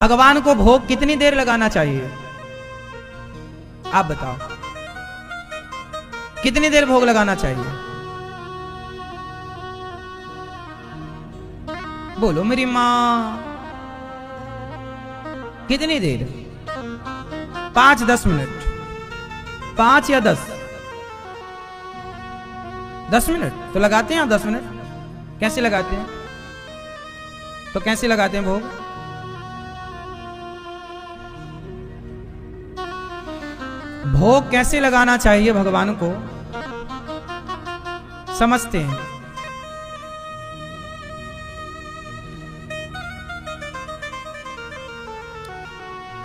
भगवान को भोग कितनी देर लगाना चाहिए? आप बताओ, कितनी देर भोग लगाना चाहिए? बोलो मेरी मां, कितनी देर? 5-10 मिनट, 5 या 10? 10 मिनट तो लगाते हैं। 10 मिनट कैसे लगाते हैं? तो कैसे लगाते हैं भोग? भोग कैसे लगाना चाहिए भगवान को समझते हैं।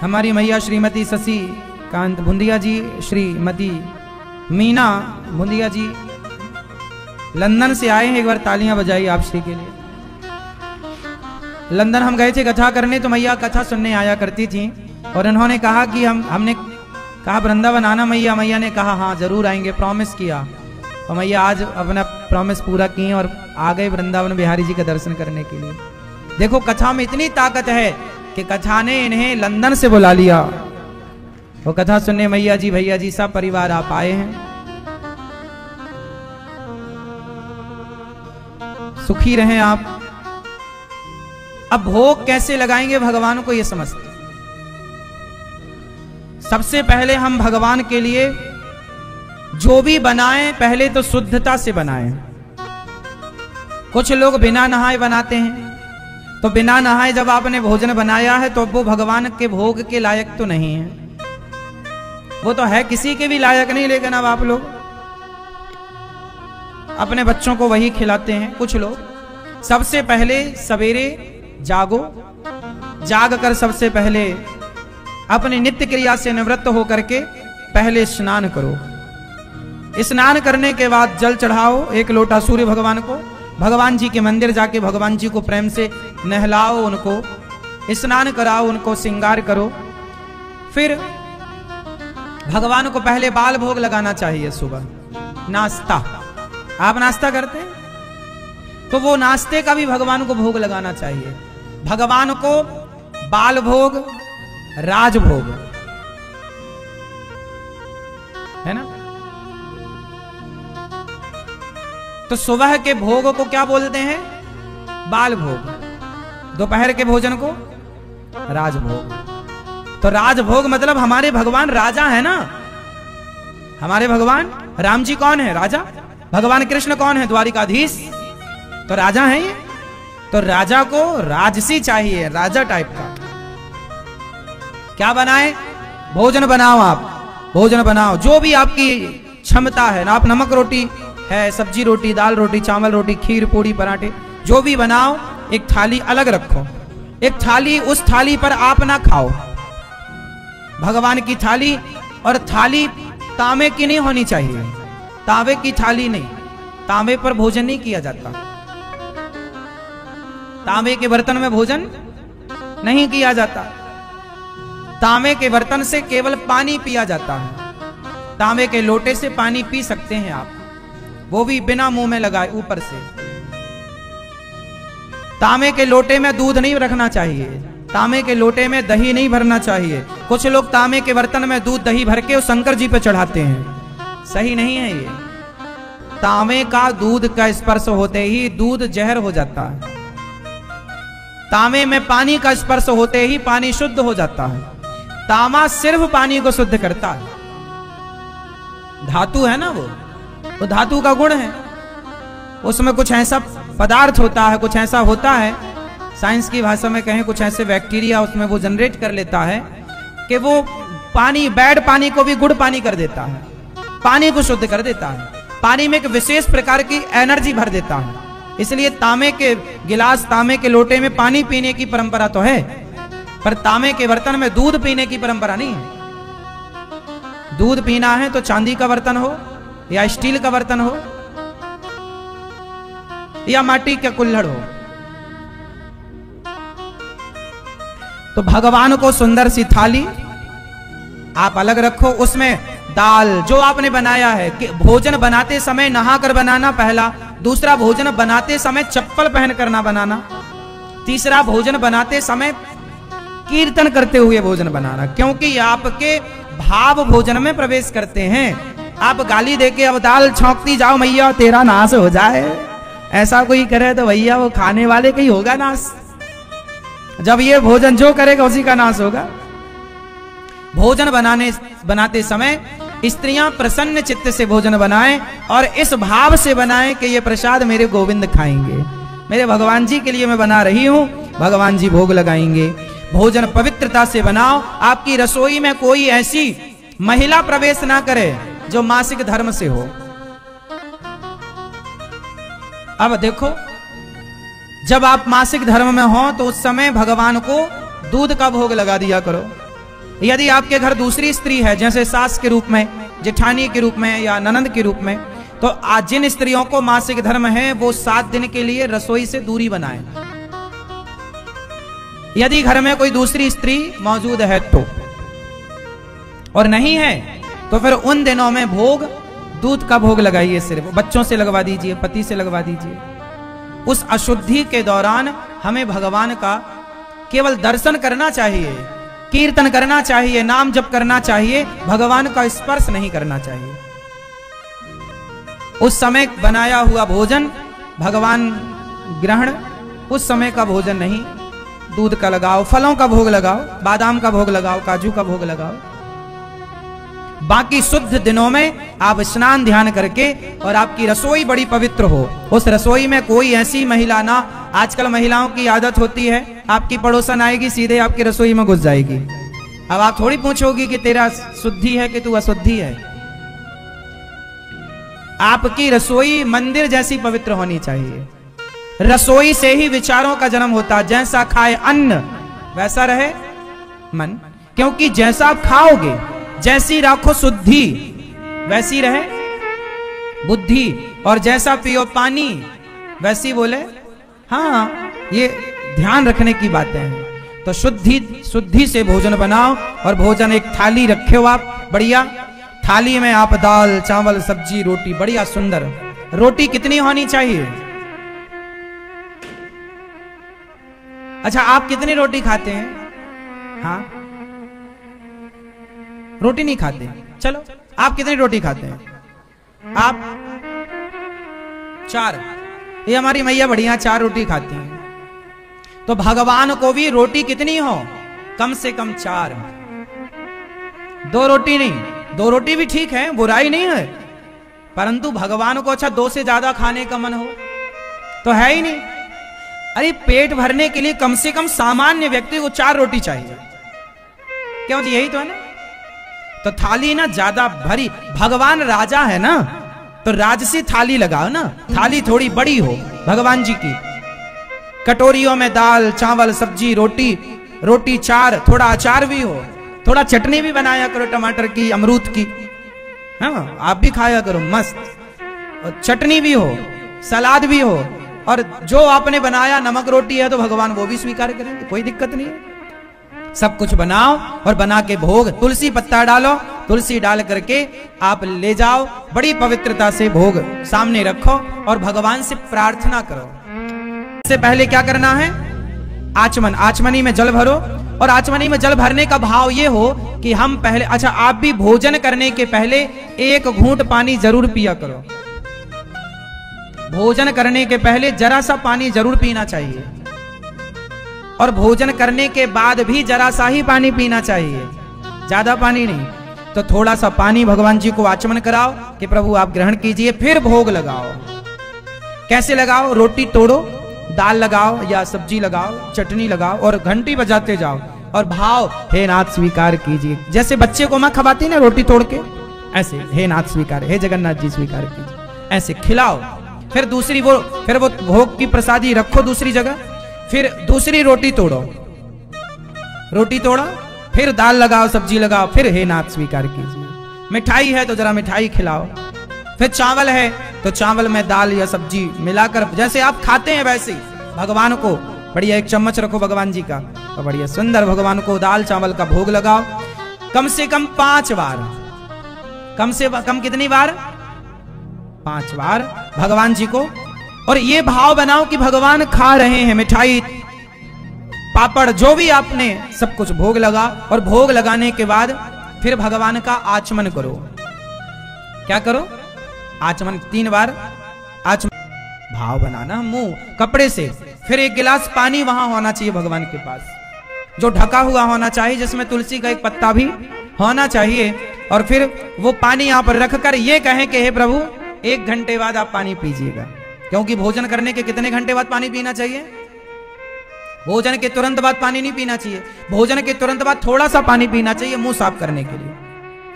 हमारी मैया श्रीमती शशि कांत भुंदिया जी, श्रीमती मीना भुंदिया जी लंदन से आए हैं। एक बार तालियां बजाइए आप श्री के लिए। लंदन हम गए थे कथा करने, तो मैया कथा सुनने आया करती थी और उन्होंने कहा कि हमने कहा वृंदावन आना मैया। मैया ने कहा हाँ जरूर आएंगे, प्रॉमिस किया। और मैया आज अपना प्रॉमिस पूरा किए और आ गए वृंदावन बिहारी जी का दर्शन करने के लिए। देखो कथा में इतनी ताकत है कि कथा ने इन्हें लंदन से बुला लिया। वो कथा सुनने मैया जी भैया जी सब परिवार आप आए हैं। सुखी रहें आप। अब भोग कैसे लगाएंगे भगवान को ये समझते। सबसे पहले हम भगवान के लिए जो भी बनाएं पहले तो शुद्धता से बनाएं। कुछ लोग बिना नहाए बनाते हैं, तो बिना नहाए जब आपने भोजन बनाया है तो वो भगवान के भोग के लायक तो नहीं है। वो तो है किसी के भी लायक नहीं, लेकिन अब आप लोग अपने बच्चों को वही खिलाते हैं। कुछ लोग सबसे पहले सवेरे जागो, जाग कर सबसे पहले अपनी नित्य क्रिया से निवृत्त होकर के पहले स्नान करो। स्नान करने के बाद जल चढ़ाओ 1 लोटा सूर्य भगवान को। भगवान जी के मंदिर जाके भगवान जी को प्रेम से नहलाओ, उनको स्नान कराओ, उनको श्रृंगार करो। फिर भगवान को पहले बाल भोग लगाना चाहिए। सुबह नाश्ता, आप नाश्ता करते हैं तो वो नाश्ते का भी भगवान को भोग लगाना चाहिए। भगवान को बाल भोग, राजभोग है ना। तो सुबह के भोग को क्या बोलते हैं? बाल भोग। दोपहर के भोजन को राजभोग। तो राजभोग मतलब हमारे भगवान राजा है ना। हमारे भगवान राम जी कौन है? राजा। भगवान कृष्ण कौन है? द्वारिकाधीश। तो राजा है ये। तो राजा को राजसी चाहिए, राजा टाइप का। क्या बनाए? भोजन बनाओ। आप भोजन बनाओ जो भी आपकी क्षमता है ना। आप नमक रोटी है, सब्जी रोटी, दाल रोटी, चावल रोटी, खीर, पूड़ी, पराठे जो भी बनाओ, एक थाली अलग रखो। एक थाली, उस थाली पर आप ना खाओ। भगवान की थाली, और थाली तांबे की नहीं होनी चाहिए। तांबे की थाली नहीं, तांबे पर भोजन नहीं किया जाता। तांबे के बर्तन में भोजन नहीं किया जाता। तांबे के बर्तन से केवल पानी पिया जाता है। तांबे के लोटे से पानी पी सकते हैं आप, वो भी बिना मुंह में लगाए ऊपर से। तांबे के लोटे में दूध नहीं रखना चाहिए। तांबे के लोटे में दही नहीं भरना चाहिए। कुछ लोग तांबे के बर्तन में दूध दही भर के शंकर जी पे चढ़ाते हैं, सही नहीं है ये। तांबे का दूध का स्पर्श होते ही दूध जहर हो जाता है। तांबे में पानी का स्पर्श होते ही पानी शुद्ध हो जाता है। तांबा सिर्फ पानी को शुद्ध करता है। धातु है ना वो धातु का गुण है। उसमें कुछ ऐसा पदार्थ होता है, कुछ ऐसा होता है, साइंस की भाषा में कहें कुछ ऐसे बैक्टीरिया उसमें वो जनरेट कर लेता है कि वो पानी, बैड पानी को भी गुड पानी कर देता है, पानी को शुद्ध कर देता है, पानी में एक विशेष प्रकार की एनर्जी भर देता है। इसलिए तांबे के गिलास, तांबे के लोटे में पानी पीने की परंपरा तो है, पर तांबे के बर्तन में दूध पीने की परंपरा नहीं है। दूध पीना है तो चांदी का बर्तन हो या स्टील का बर्तन हो या माटी का कुल्हड़ हो। तो भगवान को सुंदर सी थाली आप अलग रखो। उसमें दाल जो आपने बनाया है, कि भोजन बनाते समय नहाकर बनाना पहला। दूसरा, भोजन बनाते समय चप्पल पहन कर ना बनाना। तीसरा, भोजन बनाते समय कीर्तन करते हुए भोजन बनाना, क्योंकि आपके भाव भोजन में प्रवेश करते हैं। आप गाली देके अब दाल छौंकती जाओ मैया तेरा नाश हो जाए, ऐसा कोई करे तो भैया वो खाने वाले का ही होगा नाश। जब ये भोजन जो करेगा उसी का नाश होगा। भोजन बनाते समय स्त्रियां प्रसन्न चित्त से भोजन बनाएं और इस भाव से बनाएं कि ये प्रसाद मेरे गोविंद खाएंगे, मेरे भगवान जी के लिए मैं बना रही हूं, भगवान जी भोग लगाएंगे। भोजन पवित्रता से बनाओ। आपकी रसोई में कोई ऐसी महिला प्रवेश ना करे जो मासिक धर्म से हो। अब देखो, जब आप मासिक धर्म में हो तो उस समय भगवान को दूध का भोग लगा दिया करो। यदि आपके घर दूसरी स्त्री है, जैसे सास के रूप में, जेठानी के रूप में या ननंद के रूप में, तो आज जिन स्त्रियों को मासिक धर्म है वो 7 दिन के लिए रसोई से दूरी बनाए। यदि घर में कोई दूसरी स्त्री मौजूद है तो, और नहीं है तो फिर उन दिनों में भोग दूध का भोग लगाइए। सिर्फ बच्चों से लगवा दीजिए, पति से लगवा दीजिए। उस अशुद्धि के दौरान हमें भगवान का केवल दर्शन करना चाहिए, कीर्तन करना चाहिए, नाम जप करना चाहिए, भगवान का स्पर्श नहीं करना चाहिए। उस समय बनाया हुआ भोजन भगवान ग्रहण, उस समय का भोजन नहीं। दूध का लगाओ, फलों का भोग लगाओ, बादाम का भोग लगाओ, काजू का भोग लगाओ। बाकी शुद्ध दिनों में आप स्नान ध्यान करके और आपकी रसोई बड़ी पवित्र हो, उस रसोई में कोई ऐसी महिला ना। आजकल महिलाओं की आदत होती है, आपकी पड़ोसन आएगी सीधे आपकी रसोई में घुस जाएगी। अब आप थोड़ी पूछोगी कि तेरा शुद्धि है कि तू अशुद्धि है। आपकी रसोई मंदिर जैसी पवित्र होनी चाहिए। रसोई से ही विचारों का जन्म होता है। जैसा खाए अन्न वैसा रहे मन, क्योंकि जैसा आप खाओगे, जैसी राखो शुद्धि वैसी रहे बुद्धि, और जैसा पियो पानी वैसी बोले। हाँ, ये ध्यान रखने की बातें हैं। तो शुद्धि से भोजन बनाओ, और भोजन एक थाली रखे हो आप बढ़िया। थाली में आप दाल चावल सब्जी रोटी बढ़िया सुंदर। रोटी कितनी होनी चाहिए? अच्छा, आप कितनी रोटी खाते हैं? हाँ, रोटी नहीं खाते। चलो, आप कितनी रोटी खाते हैं? आप 4। ये हमारी मैया बढ़िया 4 रोटी खाती हैं। तो भगवान को भी रोटी कितनी हो? कम से कम 4। 2 रोटी नहीं, 2 रोटी भी ठीक है, बुराई नहीं है, परंतु भगवान को अच्छा 2 से ज्यादा खाने का मन हो तो है ही नहीं। अरे पेट भरने के लिए कम से कम सामान्य व्यक्ति को 4 रोटी चाहिए। क्यों जी? यही तो है ना। तो थाली ना ज्यादा भरी, भगवान राजा है ना, तो राजसी थाली लगाओ ना। थाली थोड़ी बड़ी हो भगवान जी की। कटोरियों में दाल चावल सब्जी रोटी, रोटी 4, थोड़ा अचार भी हो, थोड़ा चटनी भी बनाया करो टमाटर की अमरूद की। हाँ, आप भी खाया करो मस्त, और चटनी भी हो, सलाद भी हो, और जो आपने बनाया नमक रोटी है तो भगवान वो भी स्वीकार करेंगे, कोई दिक्कत नहीं है। सब कुछ बनाओ और बना के भोग, तुलसी पत्ता डालो, तुलसी डाल करके आप ले जाओ, बड़ी पवित्रता से भोग सामने रखो और भगवान से प्रार्थना करो। इससे पहले क्या करना है? आचमन, आचमनी में जल भरो, और आचमनी में जल भरने का भाव ये हो कि हम पहले, अच्छा आप भी भोजन करने के पहले 1 घूंट पानी जरूर पिया करो। भोजन करने के पहले जरा सा पानी जरूर पीना चाहिए, और भोजन करने के बाद भी जरा सा ही पानी पीना चाहिए, ज्यादा पानी नहीं। तो थोड़ा सा पानी भगवान जी को आचमन कराओ कि प्रभु आप ग्रहण कीजिए, फिर भोग लगाओ। कैसे लगाओ? रोटी तोड़ो, दाल लगाओ या सब्जी लगाओ, चटनी लगाओ, और घंटी बजाते जाओ, और भाव हे नाथ स्वीकार कीजिए। जैसे बच्चे को मां खवाती ना रोटी तोड़ के, ऐसे हे नाथ स्वीकार, हे जगन्नाथ जी स्वीकार कीजिए, ऐसे खिलाओ। फिर दूसरी वो भोग की प्रसादी रखो दूसरी जगह, फिर दूसरी रोटी तोड़ो, रोटी तोड़ो, फिर दाल लगाओ सब्जी लगाओ, फिर हे नाथ स्वीकार कीजिए। मिठाई है तो जरा मिठाई खिलाओ, फिर चावल है तो चावल में दाल या सब्जी मिलाकर जैसे आप खाते हैं वैसे ही भगवान को बढ़िया 1 चम्मच रखो भगवान जी का, और बढ़िया सुंदर भगवान को दाल चावल का भोग लगाओ। कम से कम 5 बार, कम से कम कितनी बार? 5 बार भगवान जी को। और ये भाव बनाओ कि भगवान खा रहे हैं मिठाई, पापड़, जो भी आपने सब कुछ भोग लगा, और भोग लगाने के बाद फिर भगवान का आचमन करो। क्या करो? आचमन, 3 बार आचमन, भाव बनाना मुंह कपड़े से। फिर 1 गिलास पानी वहां होना चाहिए भगवान के पास, जो ढका हुआ होना चाहिए, जिसमें तुलसी का एक पत्ता भी होना चाहिए। और फिर वो पानी यहां पर रखकर ये कहें कि हे प्रभु 1 घंटे बाद आप पानी पीजिएगा, क्योंकि भोजन करने के कितने घंटे बाद पानी पीना चाहिए? भोजन के तुरंत बाद पानी नहीं पीना चाहिए, भोजन के तुरंत बाद थोड़ा सा पानी पीना चाहिए मुंह साफ करने के लिए,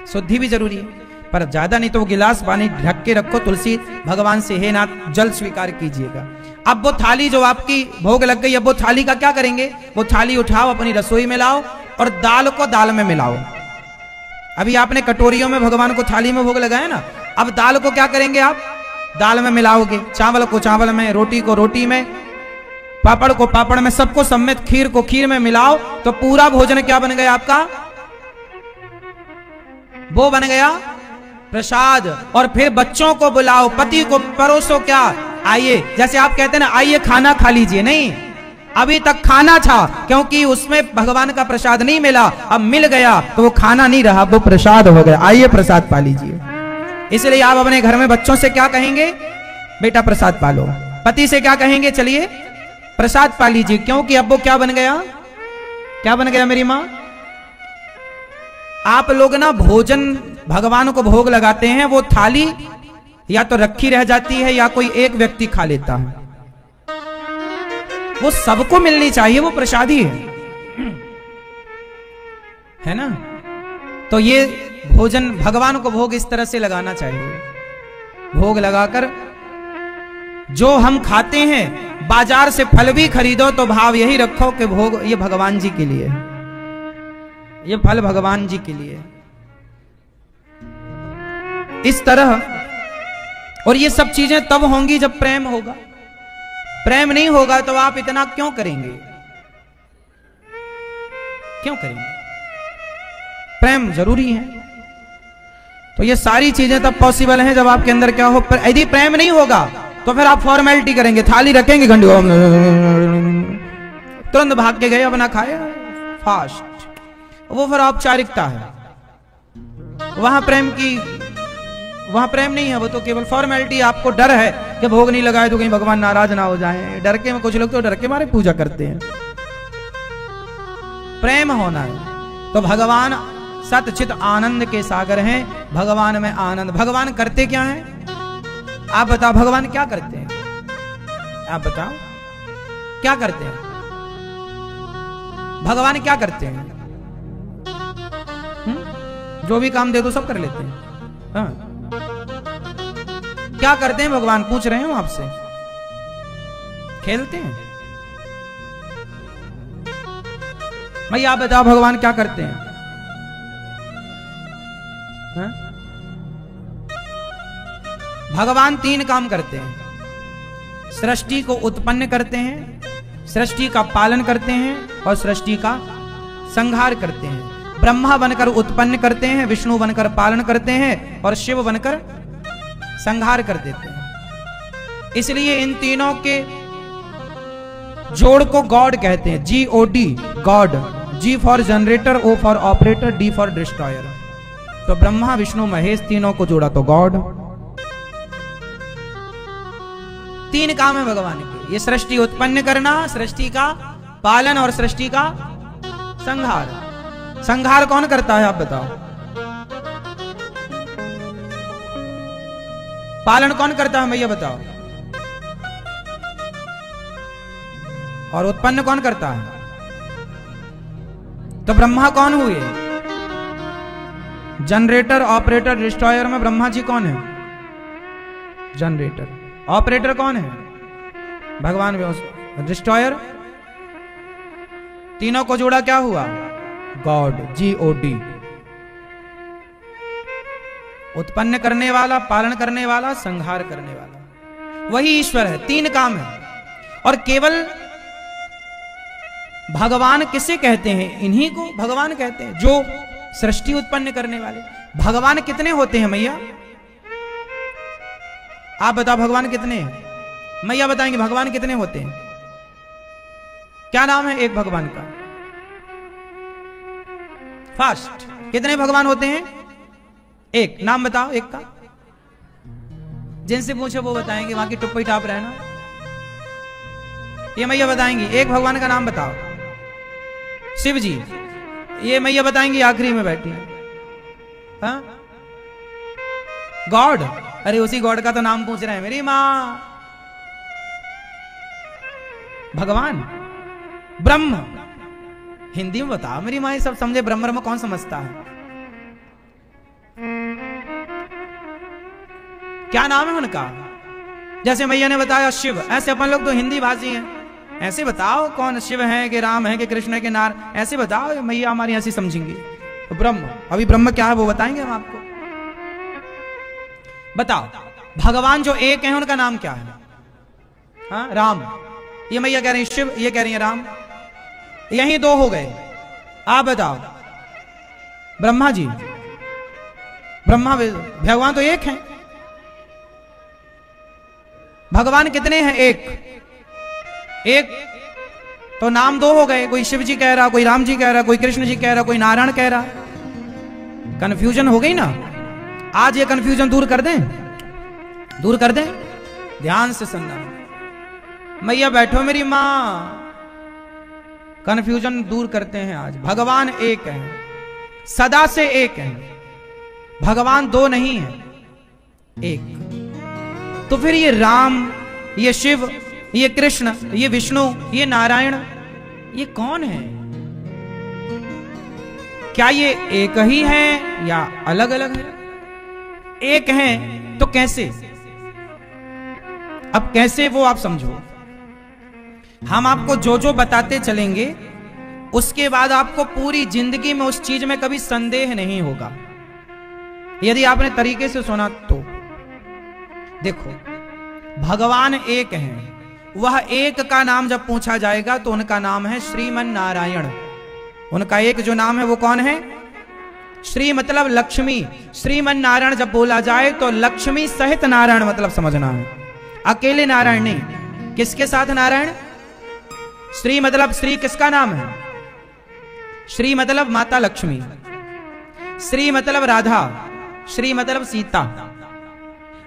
शुद्धि भी जरूरी है, पर ज्यादा नहीं। तो वो गिलास पानी ढक के रखो तुलसी भगवान से, हे नाथ जल स्वीकार कीजिएगा। अब वो थाली जो आपकी भोग लग गई, अब वो थाली का क्या करेंगे? वो थाली उठाओ, अपनी रसोई में लाओ और दाल को दाल में मिलाओ। अभी आपने कटोरियों में भगवान को थाली में भोग लगाया ना, अब दाल को क्या करेंगे? आप दाल में मिलाओगे, चावल को चावल में, रोटी को रोटी में, पापड़ को पापड़ में, सबको सम्मित, खीर को खीर में मिलाओ, तो पूरा भोजन क्या बन गया आपका? वो बन गया प्रसाद। और फिर बच्चों को बुलाओ, पति को परोसो, क्या आइए, जैसे आप कहते हैं ना आइए खाना खा लीजिए, नहीं, अभी तक खाना था, क्योंकि उसमें भगवान का प्रसाद नहीं मिला, अब मिल गया तो वो खाना नहीं रहा, वो प्रसाद हो गया, आइए प्रसाद पा लीजिए। इसलिए आप अपने घर में बच्चों से क्या कहेंगे? बेटा प्रसाद पा लो। पति से क्या कहेंगे? चलिए प्रसाद पा लीजिए, क्योंकि अब वो क्या बन गया? क्या बन गया मेरी मां? आप लोग ना भोजन भगवान को भोग लगाते हैं, वो थाली या तो रखी रह जाती है या कोई एक व्यक्ति खा लेता है, वो सबको मिलनी चाहिए, वो प्रसादी है ना। तो ये भोजन भगवान को भोग इस तरह से लगाना चाहिए। भोग लगाकर जो हम खाते हैं, बाजार से फल भी खरीदो तो भाव यही रखो कि भोग ये भगवान जी के लिए, ये फल भगवान जी के लिए, इस तरह। और ये सब चीजें तब होंगी जब प्रेम होगा। प्रेम नहीं होगा तो आप इतना क्यों करेंगे? क्यों करेंगे? प्रेम जरूरी है। तो ये सारी चीजें तब पॉसिबल हैं जब आपके अंदर क्या हो। यदि प्रेम नहीं होगा तो फिर आप फॉर्मेलिटी करेंगे, थाली रखेंगे, घंटे तुरंत भाग के गए, अपना खाए फास्ट, वो फिर औपचारिकता है। वहां प्रेम की, वहां प्रेम नहीं है, वो तो केवल फॉर्मेलिटी। आपको डर है कि भोग नहीं लगाए तो कहीं भगवान नाराज ना हो जाए, डर के में कुछ लोग तो डर के मारे पूजा करते हैं। प्रेम होना है तो भगवान सत चित आनंद के सागर हैं, भगवान में आनंद। भगवान करते क्या हैं? आप बताओ, भगवान क्या करते हैं? आप बताओ क्या करते हैं? भगवान क्या करते हैं? जो भी काम दे दो सब कर लेते हैं। हाँ। क्या करते हैं भगवान? पूछ रहे हो आपसे। खेलते हैं? भैया आप बताओ भगवान क्या करते हैं? हाँ? भगवान 3 काम करते हैं। सृष्टि को उत्पन्न करते हैं, सृष्टि का पालन करते हैं और सृष्टि का संहार करते हैं। ब्रह्मा बनकर उत्पन्न करते हैं, विष्णु बनकर पालन करते हैं और शिव बनकर संहार कर देते हैं। इसलिए इन तीनों के जोड़ को गॉड कहते हैं, GOD, God. G for generator, O for operator, D for destroyer. तो ब्रह्मा विष्णु महेश तीनों को जोड़ा तो गॉड। 3 काम है भगवान के, ये सृष्टि उत्पन्न करना, सृष्टि का पालन और सृष्टि का संहार। संहार कौन करता है आप बताओ? पालन कौन करता है भैया बताओ? और उत्पन्न कौन करता है? तो ब्रह्मा कौन हुए? जनरेटर, ऑपरेटर, डिस्ट्रॉयर में ब्रह्मा जी कौन है? जनरेटर। ऑपरेटर कौन है? भगवान। डिस्ट्रॉयर? तीनों को जोड़ा क्या हुआ? God, GOD। उत्पन्न करने वाला, पालन करने वाला, संहार करने वाला, वही ईश्वर है। 3 काम है। और केवल भगवान किसे कहते हैं? इन्हीं को भगवान कहते हैं, जो सृष्टि उत्पन्न करने वाले। भगवान कितने होते हैं मैया? आप बताओ भगवान कितने हैं? मैया बताएंगे भगवान कितने होते हैं? क्या नाम है एक भगवान का? फास्ट। कितने भगवान होते हैं? एक। नाम बताओ एक का। जिनसे पूछो वो बताएंगे, वहां की टुप्पी टाप रहना। ये मैया बताएंगी एक भगवान का नाम बताओ। शिव जी। ये मैया बताएंगी आखिरी में बैठी है। हाँ? गॉड। अरे उसी गॉड का तो नाम पूछ रहे हैं मेरी माँ। भगवान। ब्रह्म। हिंदी में बताओ मेरी माँ, ये सब समझे। ब्रह्म ब्रह्म कौन समझता है? क्या नाम है उनका? जैसे मैया ने बताया शिव, ऐसे अपन लोग तो हिंदी भाषी हैं, ऐसे बताओ कौन शिव है कि राम है कि कृष्ण है कि नार, ऐसे बताओ। मैया हमारी ऐसी समझेंगी। तो ब्रह्म। अभी ब्रह्म क्या है वो बताएंगे हम आपको। बताओ भगवान जो एक है उनका नाम क्या है? हाँ? राम। ये मैया कह रही है शिव, ये कह रही है राम। यही दो हो गए। आप बताओ। ब्रह्मा जी। ब्रह्मा भगवान तो एक है। भगवान कितने हैं? एक। एक तो नाम दो हो गए। कोई शिव जी कह रहा, कोई राम जी कह रहा, कोई कृष्ण जी कह रहा, कोई नारायण कह रहा। कंफ्यूजन हो गई ना। आज ये कंफ्यूजन दूर कर दें, दूर कर दें। ध्यान से सुनना। मैया बैठो मेरी मां। कंफ्यूजन दूर करते हैं आज। भगवान एक है, सदा से एक है। भगवान दो नहीं है, एक। तो फिर ये राम, ये शिव, ये कृष्ण, ये विष्णु, ये नारायण, ये कौन है? क्या ये एक ही है या अलग अलग है? एक है तो कैसे? अब कैसे वो आप समझो। हम आपको जो जो बताते चलेंगे उसके बाद आपको पूरी जिंदगी में उस चीज में कभी संदेह नहीं होगा, यदि आपने तरीके से सुना तो। देखो भगवान एक हैं, वह एक का नाम जब पूछा जाएगा तो उनका नाम है श्रीमन नारायण। उनका एक जो नाम है वो कौन है? श्री मतलब लक्ष्मी। श्रीमन नारायण जब बोला जाए तो लक्ष्मी सहित नारायण मतलब समझना है, अकेले नारायण नहीं। किसके साथ नारायण? श्री मतलब श्री किसका नाम है? श्री मतलब माता लक्ष्मी, श्री मतलब राधा, श्री मतलब सीता।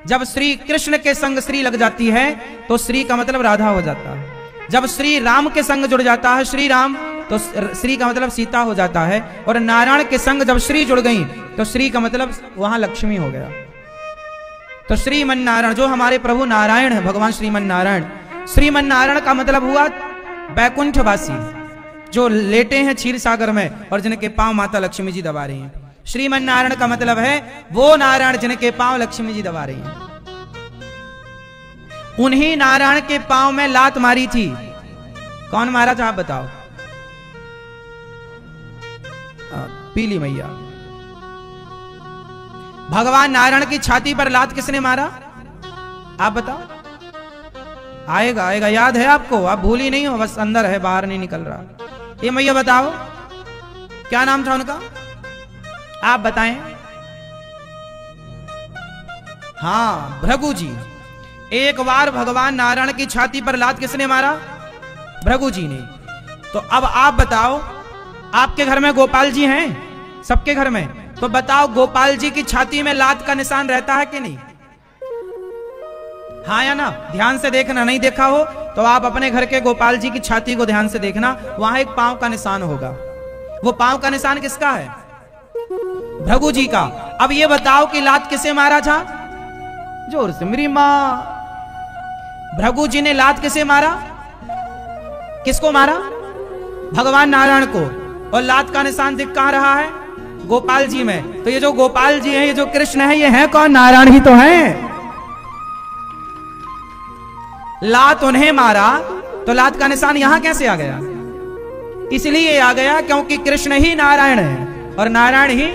जब श्री कृष्ण के संग श्री लग जाती है तो श्री का मतलब राधा हो जाता है। जब श्री राम के संग जुड़ जाता है श्री राम, तो श्री का मतलब सीता हो जाता है। और नारायण के संग जब श्री जुड़ गई तो श्री का मतलब वहां लक्ष्मी हो गया। तो श्रीमन नारायण जो हमारे प्रभु नारायण है, भगवान श्रीमन नारायण। श्रीमन नारायण का मतलब हुआ बैकुंठवासी, जो लेटे हैं क्षीर सागर में और जिनके पांव माता लक्ष्मी जी दबा रही हैं। श्रीमन नारायण का मतलब है वो नारायण जिनके पांव लक्ष्मी जी दबा रही हैं। उन्हीं नारायण के पांव में लात मारी थी। कौन मारा था आप बताओ? पीली मैया। भगवान नारायण की छाती पर लात किसने मारा? आप बताओ। आएगा आएगा, याद है आपको? आप भूली नहीं हो, बस अंदर है, बाहर नहीं निकल रहा। ये मैया बताओ क्या नाम था उनका? आप बताएं। हाँ, भृगु जी। एक बार भगवान नारायण की छाती पर लात किसने मारा? भृगु जी ने। तो अब आप बताओ, आपके घर में गोपाल जी हैं? सबके घर में। तो बताओ गोपाल जी की छाती में लात का निशान रहता है कि नहीं? हाँ या ना? ध्यान से देखना, नहीं देखा हो तो आप अपने घर के गोपाल जी की छाती को ध्यान से देखना, वहां एक पांव का निशान होगा। वो पांव का निशान किसका है? भृगु जी का। अब ये बताओ कि लात किसे मारा था? जोर से मेरी मां। भृगु जी ने लात किसे मारा? किसको मारा? भगवान नारायण को। और लात का निशान दिख कहां रहा है? गोपाल जी में। तो ये जो गोपाल जी हैं, ये जो कृष्ण है, ये है कौन? नारायण ही तो हैं। लात उन्हें मारा तो लात का निशान यहां कैसे आ गया? इसलिए आ गया क्योंकि कृष्ण ही नारायण है और नारायण ही।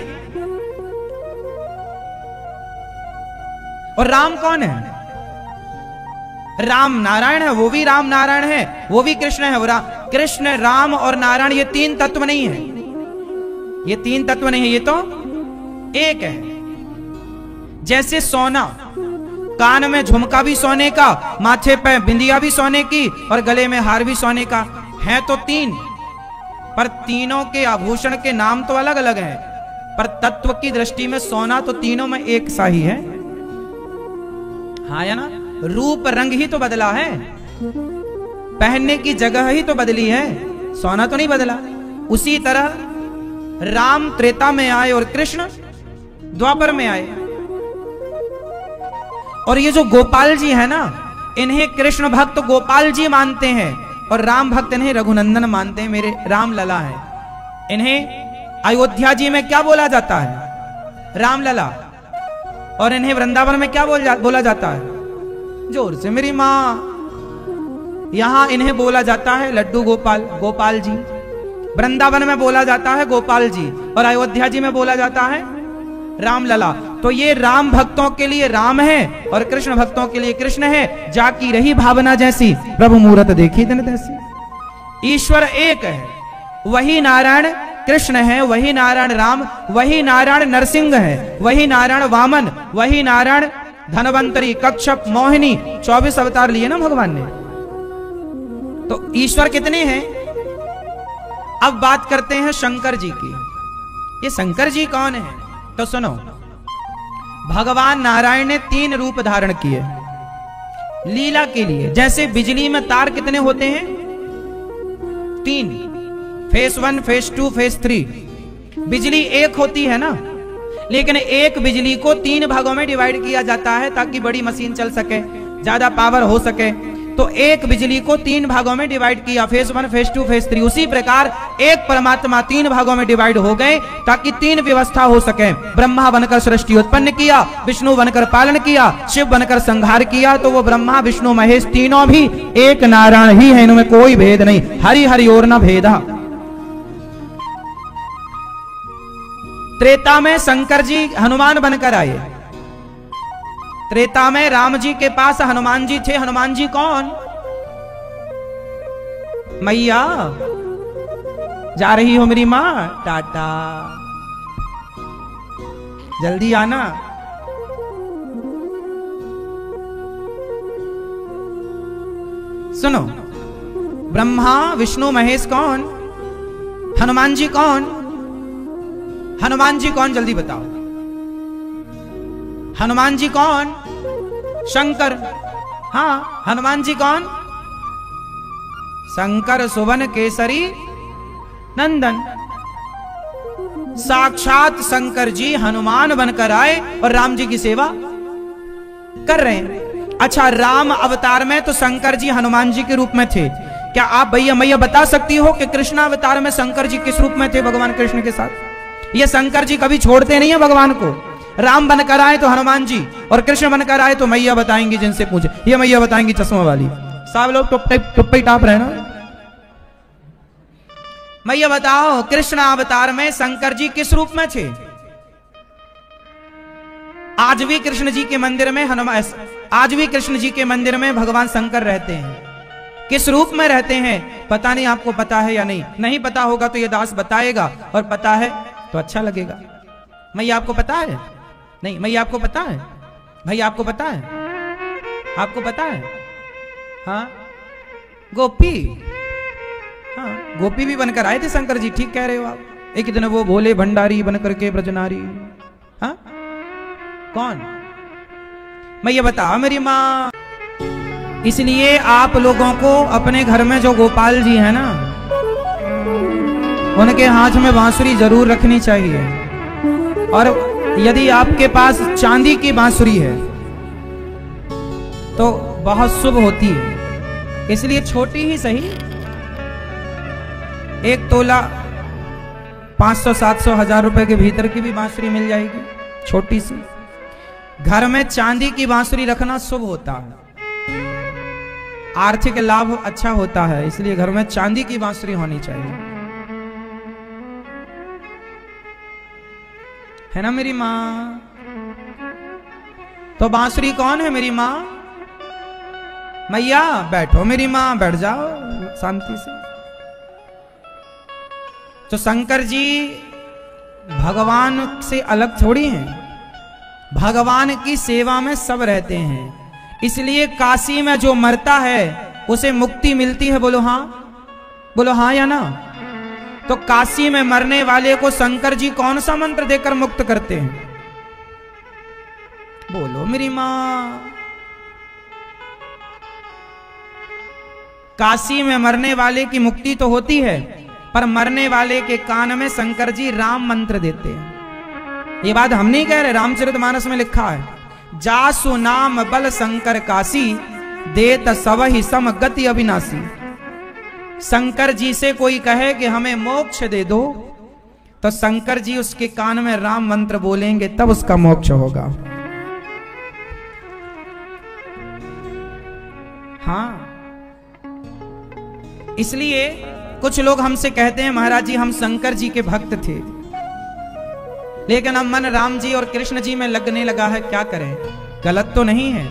और राम कौन है? राम नारायण है, वो भी राम नारायण है, वो भी कृष्ण है। कृष्ण, राम और नारायण ये तीन तत्व नहीं है, ये तीन तत्व नहीं है, ये तो एक है। जैसे सोना, कान में झुमका भी सोने का, माथे पे बिंदिया भी सोने की और गले में हार भी सोने का। हैं तो तीन, पर तीनों के आभूषण के नाम तो अलग अलग हैं, पर तत्व की दृष्टि में सोना तो तीनों में एक सा ही है। हाँ या ना? रूप रंग ही तो बदला है, पहनने की जगह ही तो बदली है, सोना तो नहीं बदला। उसी तरह राम त्रेता में आए और कृष्ण द्वापर में आए। और ये जो गोपाल जी है ना, इन्हें कृष्ण भक्त गोपाल जी मानते हैं और राम भक्त इन्हें रघुनंदन मानते हैं, मेरे राम लला है। इन्हें अयोध्या जी में क्या बोला जाता है? राम लला। और इन्हें वृंदावन में क्या बोला जाता है? जोर से मेरी मां। यहां इन्हें बोला जाता है लड्डू गोपाल, गोपाल जी। वृंदावन में बोला जाता है गोपाल जी, और अयोध्या जी में बोला जाता है राम लला। तो ये राम भक्तों के लिए राम है और कृष्ण भक्तों के लिए कृष्ण है। जाकी रही भावना जैसी, प्रभु मूरत देखी दिन तैसी। ईश्वर एक है, वही नारायण कृष्ण है, वही नारायण राम, वही नारायण नरसिंह है, वही नारायण वामन, वही नारायण धनवंतरी, कच्छप, मोहिनी, 24 अवतार लिए ना भगवान ने। तो ईश्वर कितने हैं? अब बात करते हैं शंकर जी की। ये शंकर जी कौन है? तो सुनो, भगवान नारायण ने 3 रूप धारण किए लीला के लिए। जैसे बिजली में तार कितने होते हैं? 3, फेस 1, फेस 2, फेस 3। बिजली एक होती है ना, लेकिन एक बिजली को 3 भागों में डिवाइड किया जाता है ताकि बड़ी मशीन चल सके, ज्यादा पावर हो सके। तो एक बिजली को 3 भागों में डिवाइड किया, फेस 1, फेस 2, फेस 3। उसी प्रकार एक परमात्मा 3 भागों में डिवाइड हो गए ताकि 3 व्यवस्था हो सके। ब्रह्मा बनकर सृष्टि उत्पन्न किया, विष्णु बनकर पालन किया, शिव बनकर संहार किया। तो वो ब्रह्मा विष्णु महेश तीनों भी एक नारायण ही है, इनमें कोई भेद नहीं। हरि हरि और न भेदा। त्रेता में शंकर जी हनुमान बनकर आए। त्रेता में राम जी के पास हनुमान जी थे। हनुमान जी कौन? मैया जा रही हो मेरी मां, टाटा, जल्दी आना। सुनो, ब्रह्मा विष्णु महेश कौन? हनुमान जी कौन? हनुमान जी कौन? जल्दी बताओ। हनुमान जी कौन? शंकर। हाँ, हनुमान जी कौन? शंकर सुवन केसरी नंदन। साक्षात शंकर जी हनुमान बनकर आए और राम जी की सेवा कर रहे हैं। अच्छा, राम अवतार में तो शंकर जी हनुमान जी के रूप में थे। क्या आप भैया मैया बता सकती हो कि कृष्ण अवतार में शंकर जी किस रूप में थे भगवान कृष्ण के साथ? ये शंकर जी कभी छोड़ते नहीं है भगवान को। राम बनकर आए तो हनुमान जी, और कृष्ण बनकर आए तो मैया बताएंगी। जिनसे पूछे, ये मैया बताएंगी चश्मा वाली। सब लोग टुप्पी टाप रहे ना। मैया बताओ, कृष्ण अवतार में शंकर जी किस रूप में थे? आज भी कृष्ण जी के मंदिर में आज भी कृष्ण जी के मंदिर में भगवान शंकर रहते हैं। किस रूप में रहते हैं पता नहीं। आपको पता है या नहीं? नहीं पता होगा तो ये दास बताएगा, और पता है तो अच्छा लगेगा। मैया आपको पता है? नहीं, मैया आपको पता है? भाई आपको पता है? आपको पता है? हाँ, गोपी। हाँ, गोपी भी बनकर आए थे शंकर जी। ठीक कह रहे हो आप। एक दिन वो भोले भंडारी बनकर के ब्रजनारी। हाँ, कौन? मैया बताओ मेरी माँ। इसलिए आप लोगों को अपने घर में जो गोपाल जी है ना, उनके हाथ में बांसुरी जरूर रखनी चाहिए। और यदि आपके पास चांदी की बांसुरी है तो बहुत शुभ होती है। इसलिए छोटी ही सही, 1 तोला 500-700 1000 रुपए के भीतर की भी बांसुरी मिल जाएगी, छोटी सी। घर में चांदी की बांसुरी रखना शुभ होता है, आर्थिक लाभ अच्छा होता है। इसलिए घर में चांदी की बांसुरी होनी चाहिए, है ना मेरी माँ? तो बांसुरी कौन है मेरी माँ? मैया बैठो मेरी माँ, बैठ जाओ शांति से। तो शंकर जी भगवान से अलग थोड़ी हैं, भगवान की सेवा में सब रहते हैं। इसलिए काशी में जो मरता है उसे मुक्ति मिलती है। बोलो हाँ। बोलो हाँ या ना। तो काशी में मरने वाले को शंकर जी कौन सा मंत्र देकर मुक्त करते हैं? बोलो मेरी मां। काशी में मरने वाले की मुक्ति तो होती है, पर मरने वाले के कान में शंकर जी राम मंत्र देते हैं। ये बात हम नहीं कह रहे, रामचरितमानस में लिखा है, जासु नाम बल शंकर काशी देत सबहि सम गति अविनाशी। शंकर जी से कोई कहे कि हमें मोक्ष दे दो, तो शंकर जी उसके कान में राम मंत्र बोलेंगे, तब उसका मोक्ष होगा। हाँ, इसलिए कुछ लोग हमसे कहते हैं महाराज जी हम शंकर जी के भक्त थे, लेकिन अब मन राम जी और कृष्ण जी में लगने लगा है, क्या करें? गलत तो नहीं है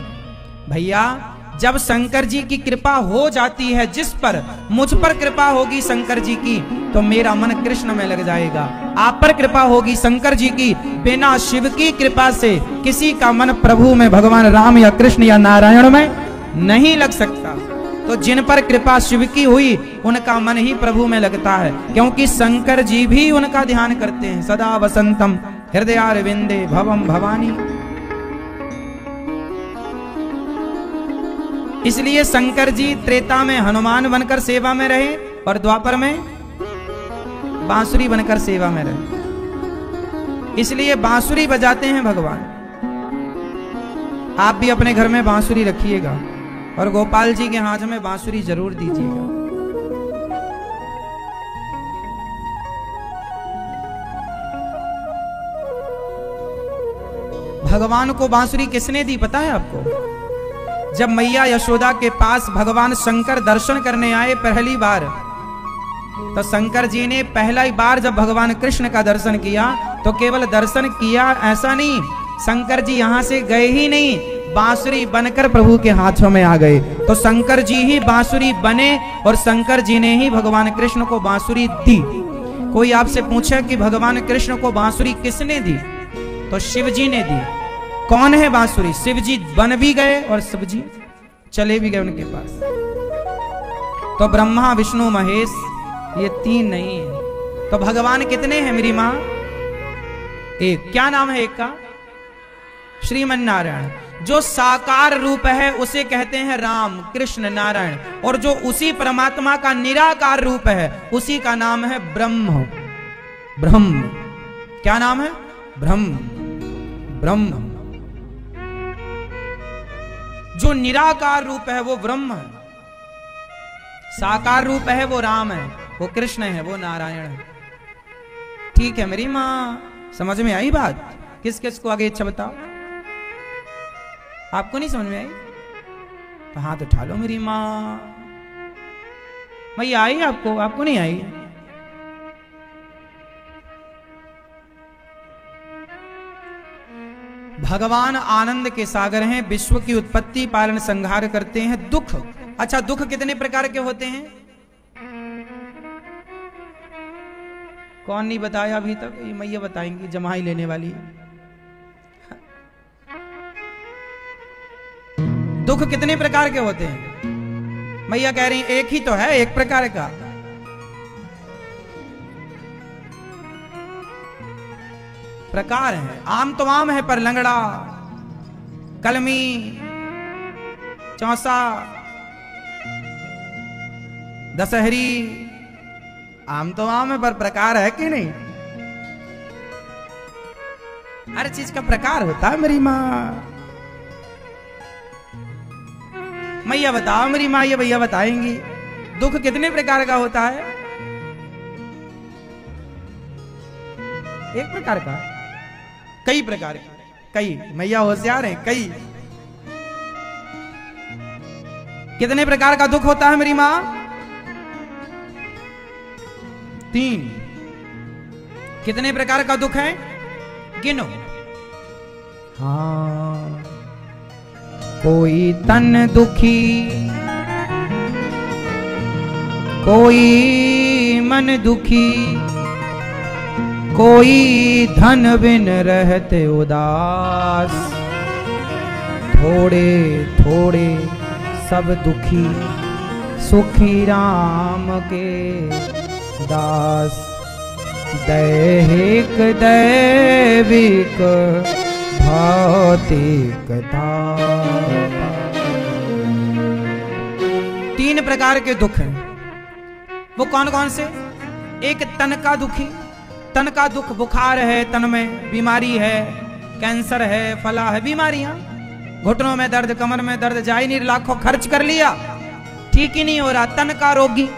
भैया। जब शंकर जी की कृपा हो जाती है, जिस पर मुझ पर कृपा होगी शंकर जी की, तो मेरा मन कृष्ण में लग जाएगा। आप पर कृपा होगी शंकर जी की, बिना शिव की कृपा से किसी का मन प्रभु में, भगवान राम या कृष्ण या नारायण में नहीं लग सकता। तो जिन पर कृपा शिव की हुई, उनका मन ही प्रभु में लगता है, क्योंकि शंकर जी भी उनका ध्यान करते हैं। सदा वसंतम हृदयारविंदे भवम भवानी। इसलिए शंकर जी त्रेता में हनुमान बनकर सेवा में रहे और द्वापर में बांसुरी बनकर सेवा में रहे। इसलिए बांसुरी बजाते हैं भगवान। आप भी अपने घर में बांसुरी रखिएगा और गोपाल जी के हाथ में बांसुरी जरूर दीजिएगा। भगवान को बांसुरी किसने दी पता है आपको? जब मैया यशोदा के पास भगवान शंकर दर्शन करने आए पहली बार, तो शंकर जी ने पहला ही बार जब भगवान कृष्ण का दर्शन किया, तो केवल दर्शन किया ऐसा नहीं, शंकर जी यहां से गए ही नहीं, बांसुरी बनकर प्रभु के हाथों में आ गए। तो शंकर जी ही बांसुरी बने और शंकर जी ने ही भगवान कृष्ण को बांसुरी दी। कोई आपसे पूछे कि भगवान कृष्ण को बांसुरी किसने दी, तो शिव जी ने दी। कौन है बांसुरी? शिव जी बन भी गए और शिव जी चले भी गए उनके पास। तो ब्रह्मा विष्णु महेश ये तीन नहीं है। तो भगवान कितने हैं मेरी मां? एक। क्या नाम है एक का? श्रीमन नारायण। जो साकार रूप है उसे कहते हैं राम कृष्ण नारायण, और जो उसी परमात्मा का निराकार रूप है उसी का नाम है ब्रह्म। ब्रह्म क्या नाम है? ब्रह्म। ब्रह्म जो निराकार रूप है वो ब्रह्म है, साकार रूप है वो राम है, वो कृष्ण है, वो नारायण है। ठीक है मेरी माँ, समझ में आई बात? किस किस को आगे इच्छा बताओ? आपको नहीं समझ में आई तो हाथ उठा लो मेरी माँ। भैया आई आपको? आपको नहीं आई? भगवान आनंद के सागर हैं, विश्व की उत्पत्ति पालन संहार करते हैं। दुख, अच्छा दुख कितने प्रकार के होते हैं? कौन नहीं बताया अभी तक? ये मैया बताएंगी, जमाई लेने वाली है। दुख कितने प्रकार के होते हैं? मैया कह रही एक ही तो है, एक प्रकार का। प्रकार है, आम तो आम है, पर लंगड़ा, कलमी, चौसा, दशहरी, आम तो आम है पर प्रकार है कि नहीं? हर चीज का प्रकार होता है मेरी माँ। मैया बताओ मेरी माँ, ये भैया बताएंगी दुख कितने प्रकार का होता है? एक प्रकार का? कई प्रकार का? कई? मैया होशियार है। कई कितने प्रकार का दुख होता है मेरी माँ? 3। कितने प्रकार का दुख है? गिनो। हाँ, कोई तन दुखी, कोई मन दुखी, कोई धन बिन रहते उदास, थोड़े थोड़े सब दुखी, सुखी राम के दास। दैहिक दैविक भौतिक था। तीन प्रकार के दुख हैं। वो कौन कौन से? एक तन का दुखी, तन का दुख, बुखार है, तन में बीमारी है, कैंसर है, फला है, बीमारियां, घुटनों में दर्द, कमर में दर्द, जा ही नहीं, लाखों खर्च कर लिया, ठीक ही नहीं हो रहा। तन का रोगी,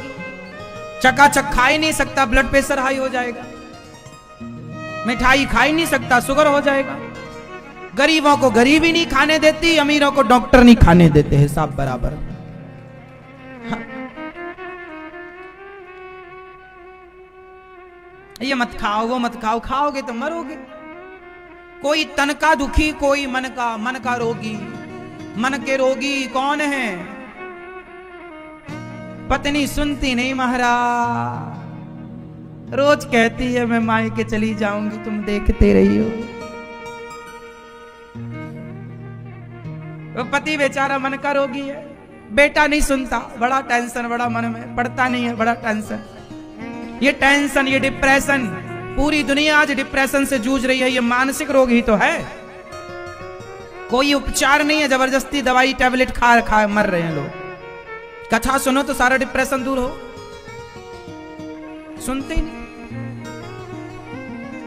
चकाचक खा ही नहीं सकता, ब्लड प्रेशर हाई हो जाएगा, मिठाई खा ही नहीं सकता, शुगर हो जाएगा। गरीबों को गरीबी नहीं खाने देती, अमीरों को डॉक्टर नहीं खाने देते, हिसाब बराबर। हाँ। ये मत खाओ, वो मत खाओ, खाओगे तो मरोगे। कोई तन का दुखी, कोई मन का रोगी। मन के रोगी कौन है? पत्नी सुनती नहीं महाराज, रोज कहती है मैं मायके चली जाऊंगी, तुम देखते रही हो। वो पति बेचारा मन का रोगी है, बेटा नहीं सुनता, बड़ा टेंशन, बड़ा मन में पड़ता नहीं है, बड़ा टेंशन। ये टेंशन, ये डिप्रेशन, पूरी दुनिया आज डिप्रेशन से जूझ रही है। ये मानसिक रोग ही तो है, कोई उपचार नहीं है, जबरदस्ती दवाई टैबलेट खा मर रहे हैं लोग। कथा सुनो तो सारा डिप्रेशन दूर हो, सुनते ही नहीं।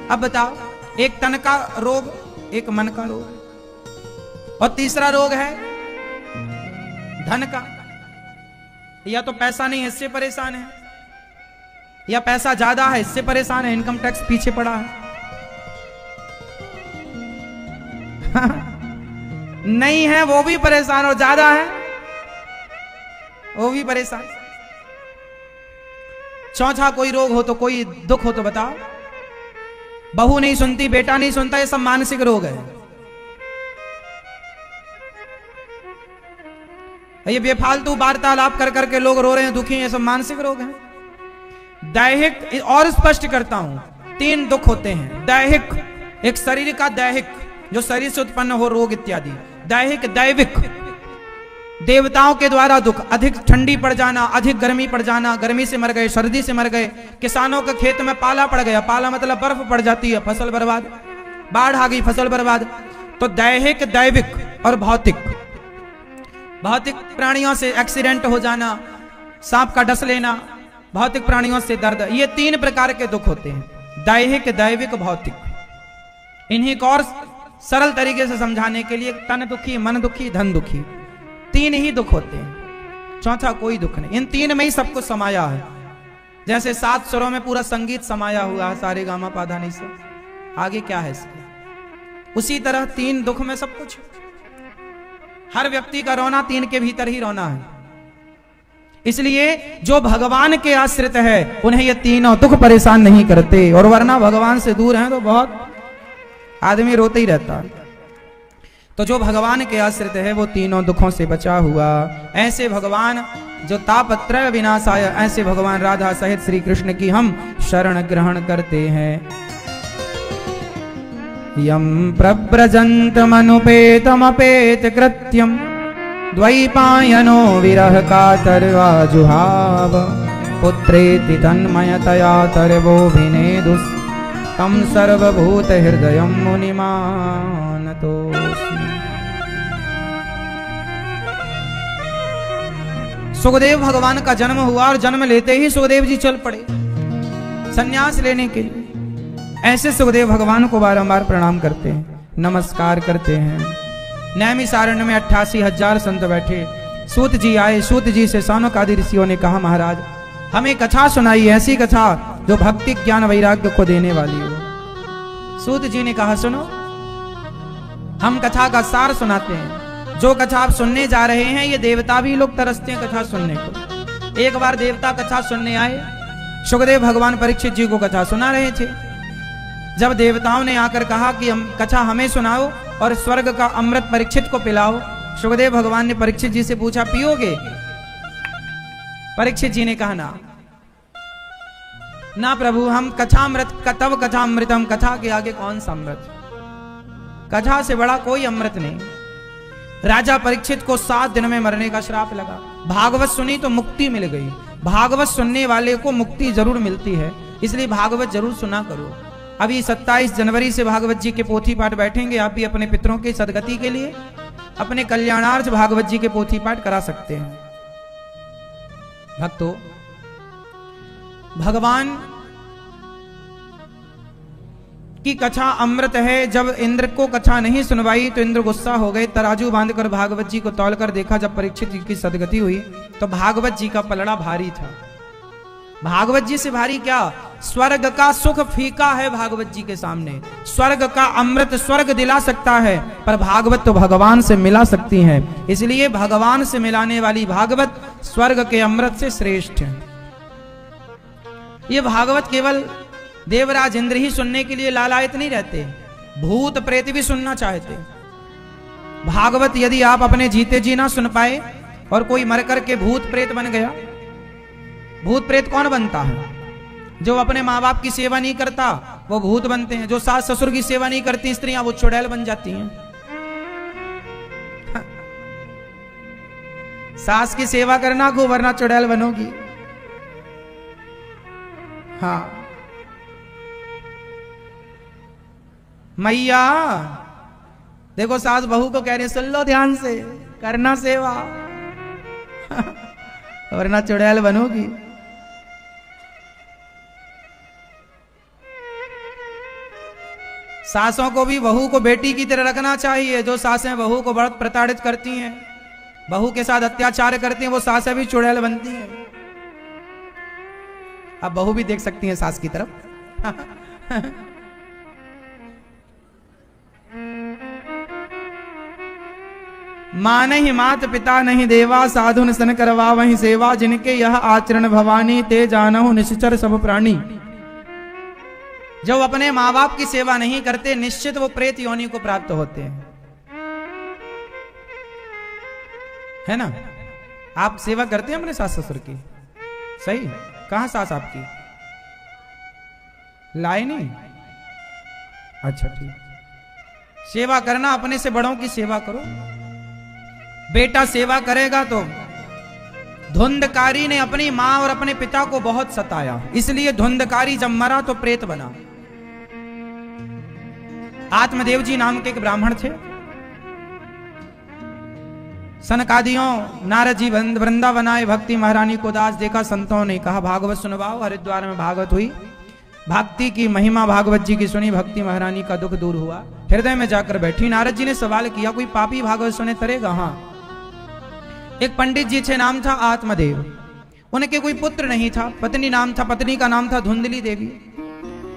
अब बताओ, एक तन का रोग, एक मन का रोग, और तीसरा रोग है धन का। या तो पैसा नहीं है इससे परेशान है, या पैसा ज्यादा है इससे परेशान है, इनकम टैक्स पीछे पड़ा है। नहीं है वो भी परेशान, और ज्यादा है वो भी परेशान। चौथा कोई रोग हो तो, कोई दुख हो तो बताओ। बहू नहीं सुनती, बेटा नहीं सुनता, ये सब मानसिक रोग है। ये बेफालतू वार्तालाप कर करके लोग रो रहे हैं, दुखी हैं, ये सब मानसिक रोग हैं। दैहिक, और स्पष्ट करता हूं, तीन दुख होते हैं। दैहिक, एक शरीर का दैहिक, जो शरीर से उत्पन्न हो रोग इत्यादि। दैहिक दैविक, देवताओं के द्वारा दुख, अधिक ठंडी पड़ जाना, अधिक गर्मी पड़ जाना, गर्मी से मर गए, सर्दी से मर गए, किसानों के खेत में पाला पड़ गया, पाला मतलब बर्फ पड़ जाती है, फसल बर्बाद, बाढ़ आ गई, फसल बर्बाद। तो दैहिक दैविक और भौतिक, भौतिक प्राणियों से एक्सीडेंट हो जाना, सांप का डस लेना, भौतिक प्राणियों से दर्द, ये तीन प्रकार के दुख होते हैं, दैहिक दैविक भौतिक। इन्हीं को और सरल तरीके से समझाने के लिए, तन दुखी, मन दुखी, धन दुखी, तीन ही दुख होते हैं, चौथा कोई दुख नहीं। इन तीन में ही सब कुछ समाया है। जैसे 7 स्वरों में पूरा संगीत समाया हुआ है, सारे गामा पाधा नहीं से, आगे क्या है इसके। उसी तरह तीन दुख में सब कुछ। हर व्यक्ति का रोना तीन के भीतर ही रोना है। इसलिए जो भगवान के आश्रित है उन्हें ये तीनों दुख परेशान नहीं करते, और वरना भगवान से दूर हैं तो बहुत आदमी रोते ही रहता है। तो जो भगवान के आश्रित है वो तीनों दुखों से बचा हुआ। ऐसे भगवान जो तापत्रय विनाशाय, ऐसे भगवान राधा सहित श्री कृष्ण की हम शरण ग्रहण करते हैं। यम प्रव्रजन्तमनुपेतमपेत कृत्यम द्वैपायनो विरह कातर्वाजुहाव पुत्रेति तन्मयतया तरवोभिनेदुस् तम सर्वभूत हृदयं मुनिमानतोऽस्मि। सुखदेव भगवान का जन्म हुआ और जन्म लेते ही सुखदेव जी चल पड़े संन्यास लेने के लिए। ऐसे सुखदेव भगवान को बारंबार प्रणाम करते हैं, नमस्कार करते हैं। नैमिषारण्य में 88,000 संत बैठे। सूत जी आए, सूत जी से सौनक आदि ऋषियों ने कहा, महाराज हमें कथा सुनाई, ऐसी कथा जो भक्ति ज्ञान वैराग्य को देने वाली हो। सूत जी ने कहा, सुनो, हम कथा का सार सुनाते हैं। जो कथा आप सुनने जा रहे हैं, ये देवता भी लोग तरसते हैं कथा सुनने को। एक बार देवता कथा सुनने आए, सुखदेव भगवान परीक्षित जी को कथा सुना रहे थे। जब देवताओं ने आकर कहा कि हम कथा हमें सुनाओ और स्वर्ग का अमृत परीक्षित को पिलाओ, सुखदेव भगवान ने परीक्षित जी से पूछा, पियोगे? परीक्षित जी ने कहा, ना प्रभु, हम कथामृत तब कथामृतम, कथा के आगे कौन सा अमृत, कथा से बड़ा कोई अमृत नहीं। राजा परीक्षित को 7 दिन में मरने का श्राप लगा। भागवत सुनी तो मुक्ति मिल गई। भागवत सुनने वाले को मुक्ति जरूर मिलती है, इसलिए भागवत जरूर सुना करो। अभी 27 जनवरी से भागवत जी के पोथी पाठ बैठेंगे। आप भी अपने पितरों की सदगति के लिए, अपने कल्याणार्थ भागवत जी के पोथी पाठ करा सकते हैं। भक्तों, भगवान की कथा अमृत है। जब इंद्र को कथा नहीं सुनवाई तो इंद्र गुस्सा हो गए। तराजू बांधकर भागवत जी को तौलकर देखा। जब परीक्षित जी की सदगति हुई तो भागवत जी का पलड़ा भारी था। भागवत जी से भारी क्या, स्वर्ग का सुख फीका है भागवत जी के सामने। स्वर्ग का अमृत स्वर्ग दिला सकता है, पर भागवत तो भगवान से मिला सकती है। इसलिए भगवान से मिलाने वाली भागवत स्वर्ग के अमृत से श्रेष्ठ है। ये भागवत केवल देवराज इंद्र ही सुनने के लिए लालायित नहीं रहते, भूत प्रेत भी सुनना चाहते। भागवत यदि आप अपने जीते जी ना सुन पाए और कोई मर कर के भूत प्रेत बन गया। भूत प्रेत कौन बनता है? जो अपने माँ बाप की सेवा नहीं करता वो भूत बनते हैं। जो सास ससुर की सेवा नहीं करती स्त्रियां वो चुड़ैल बन जाती हैं। सास की सेवा करना को, वरना चुड़ैल बनोगी। हाँ मैया देखो, सास बहू को कह रही है सुन लो ध्यान से, करना सेवा वरना चुड़ैल बनोगी। सासों को भी बहू को बेटी की तरह रखना चाहिए। जो सासें बहू को बहुत प्रताड़ित करती हैं, बहू के साथ अत्याचार करती हैं, वो सासें भी चुड़ैल बनती हैं। अब बहू भी देख सकती हैं सास की तरफ। मां नहीं मात पिता नहीं देवा, साधु सन करवा वही सेवा, जिनके यह आचरण भवानी, ते जानहु निश्चर सब प्राणी। जो अपने माँ बाप की सेवा नहीं करते निश्चित वो प्रेत योनि को प्राप्त होते हैं, है ना। आप सेवा करते हैं अपने सास ससुर की? सही। कहां सास आपकी? लाए नहीं? अच्छा ठीक। सेवा करना, अपने से बड़ों की सेवा करो। बेटा सेवा करेगा तो धुंधकारी ने अपनी मां और अपने पिता को बहुत सताया, इसलिए धुंधकारी जब मरा तो प्रेत बना। आत्मदेव जी नाम के एक ब्राह्मण थे। सनकादियों नारद जी वृंदावन आए, भक्ति महारानी को दास देखा। संतों ने कहा भागवत सुनवाओ। हरिद्वार में भागवत हुई, भक्ति की महिमा भागवत जी की सुनी। भक्ति महारानी का दुख दूर हुआ, हृदय में जाकर बैठी। नारद जी ने सवाल किया कोई पापी भागवत सुने तरेगा? हाँ। एक पंडित जी थे, नाम था आत्मदेव। उनके कोई पुत्र नहीं था, पत्नी नाम था, पत्नी का नाम था धुंधली देवी।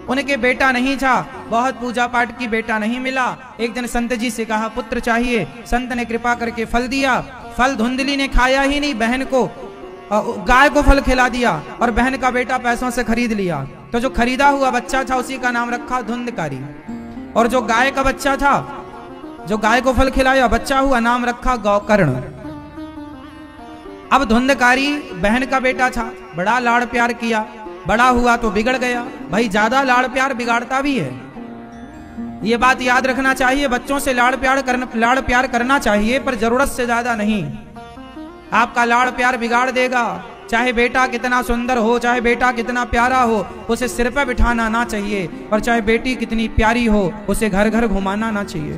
उनके बेटा नहीं था, बहुत पूजा पाठ की, बेटा नहीं मिला। एक दिन संत जी से कहा पुत्र चाहिए। संत ने कृपा करके फल दिया। फल धुंधली ने खाया ही नहीं, बहन को गाय को फल खिला दिया और बहन का बेटा पैसों से खरीद लिया। तो जो खरीदा हुआ बच्चा था उसी का नाम रखा धुंधकारी, और जो गाय का बच्चा था, जो गाय को फल खिलाया बच्चा हुआ, नाम रखा गौकर्ण। अब धुंधकारी बहन का बेटा था, बड़ा लाड़ प्यार किया, बड़ा हुआ तो बिगड़ गया। भाई ज्यादा लाड़ प्यार बिगाड़ता भी है, ये बात याद रखना चाहिए। बच्चों से लाड़ प्यार करना चाहिए, पर जरूरत से ज्यादा नहीं। आपका लाड़ प्यार बिगाड़ देगा। चाहे बेटा कितना सुंदर हो, चाहे बेटा कितना प्यारा हो, उसे सिर पर बिठाना ना चाहिए। और चाहे बेटी कितनी प्यारी हो, उसे घर घर घुमाना ना चाहिए।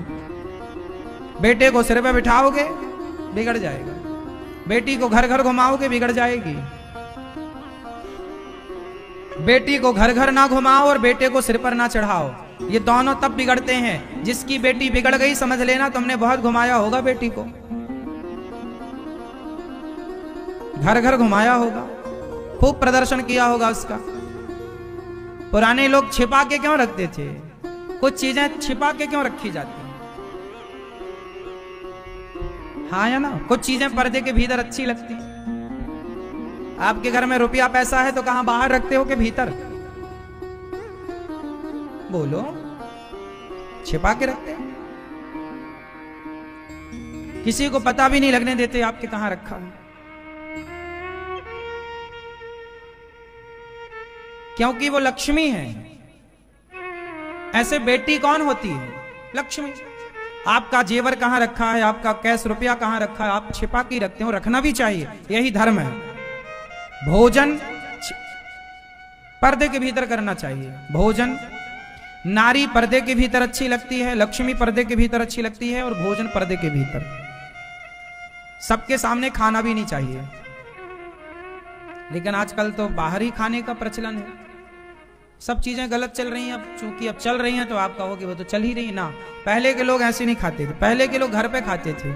बेटे को सिर पर बिठाओगे बिगड़ जाएगा, बेटी को घर घर घुमाओगे बिगड़ जाएगी। बेटी को घर घर ना घुमाओ और बेटे को सिर पर ना चढ़ाओ, ये दोनों तब बिगड़ते हैं। जिसकी बेटी बिगड़ गई समझ लेना तुमने बहुत घुमाया होगा बेटी को, घर घर घुमाया होगा, खूब प्रदर्शन किया होगा उसका। पुराने लोग छिपा के क्यों रखते थे? कुछ चीजें छिपा के क्यों रखी जाती हैं? हाँ या ना? कुछ चीजें पर्दे के भीतर अच्छी लगती हैं। आपके घर में रुपया पैसा है तो कहां, बाहर रखते हो कि भीतर? बोलो, छिपा के रखते हैं। किसी को पता भी नहीं लगने देते आपके कहां रखा है, क्योंकि वो लक्ष्मी है। ऐसे बेटी कौन होती है? लक्ष्मी। आपका जेवर कहाँ रखा है, आपका कैश रुपया कहाँ रखा है, आप छिपा के रखते हो, रखना भी चाहिए, यही धर्म है। भोजन पर्दे के भीतर करना चाहिए। भोजन नारी पर्दे के भीतर अच्छी लगती है, लक्ष्मी पर्दे के भीतर अच्छी लगती है, और भोजन पर्दे के भीतर। सबके सामने खाना भी नहीं चाहिए। लेकिन आजकल तो बाहर ही खाने का प्रचलन है। सब चीजें गलत चल रही हैं। अब चूंकि अब चल रही हैं तो आप कहोगे वो तो चल ही रही ना। पहले के लोग ऐसे नहीं खाते थे, पहले के लोग घर पे खाते थे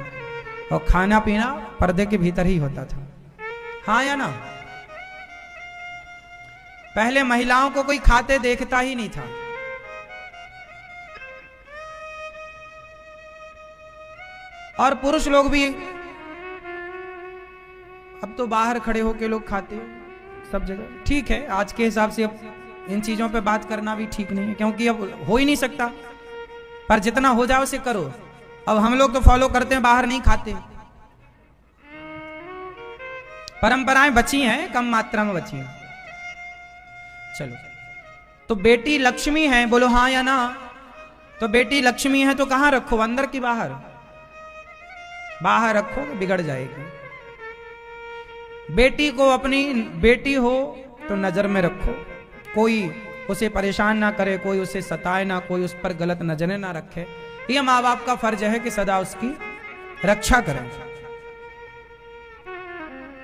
और खाना पीना पर्दे के भीतर ही होता था। हाँ या ना? पहले महिलाओं को कोई खाते देखता ही नहीं था। और पुरुष लोग भी अब तो बाहर खड़े होके लोग खाते हैं सब जगह। ठीक है, आज के हिसाब से अब इन चीजों पे बात करना भी ठीक नहीं है, क्योंकि अब हो ही नहीं सकता। पर जितना हो जाए उसे करो। अब हम लोग तो फॉलो करते हैं, बाहर नहीं खाते। परंपराएं बची हैं, कम मात्रा में बची हैं। चलो, तो बेटी लक्ष्मी है, बोलो हाँ या ना? तो बेटी लक्ष्मी है तो कहां रखो, अंदर की बाहर? बाहर रखो, बिगड़ जाएगी। बेटी को अपनी बेटी हो तो नजर में रखो, कोई उसे परेशान ना करे, कोई उसे सताए ना, कोई उस पर गलत नजरें ना रखे। यह माँ बाप का फर्ज है कि सदा उसकी रक्षा करें।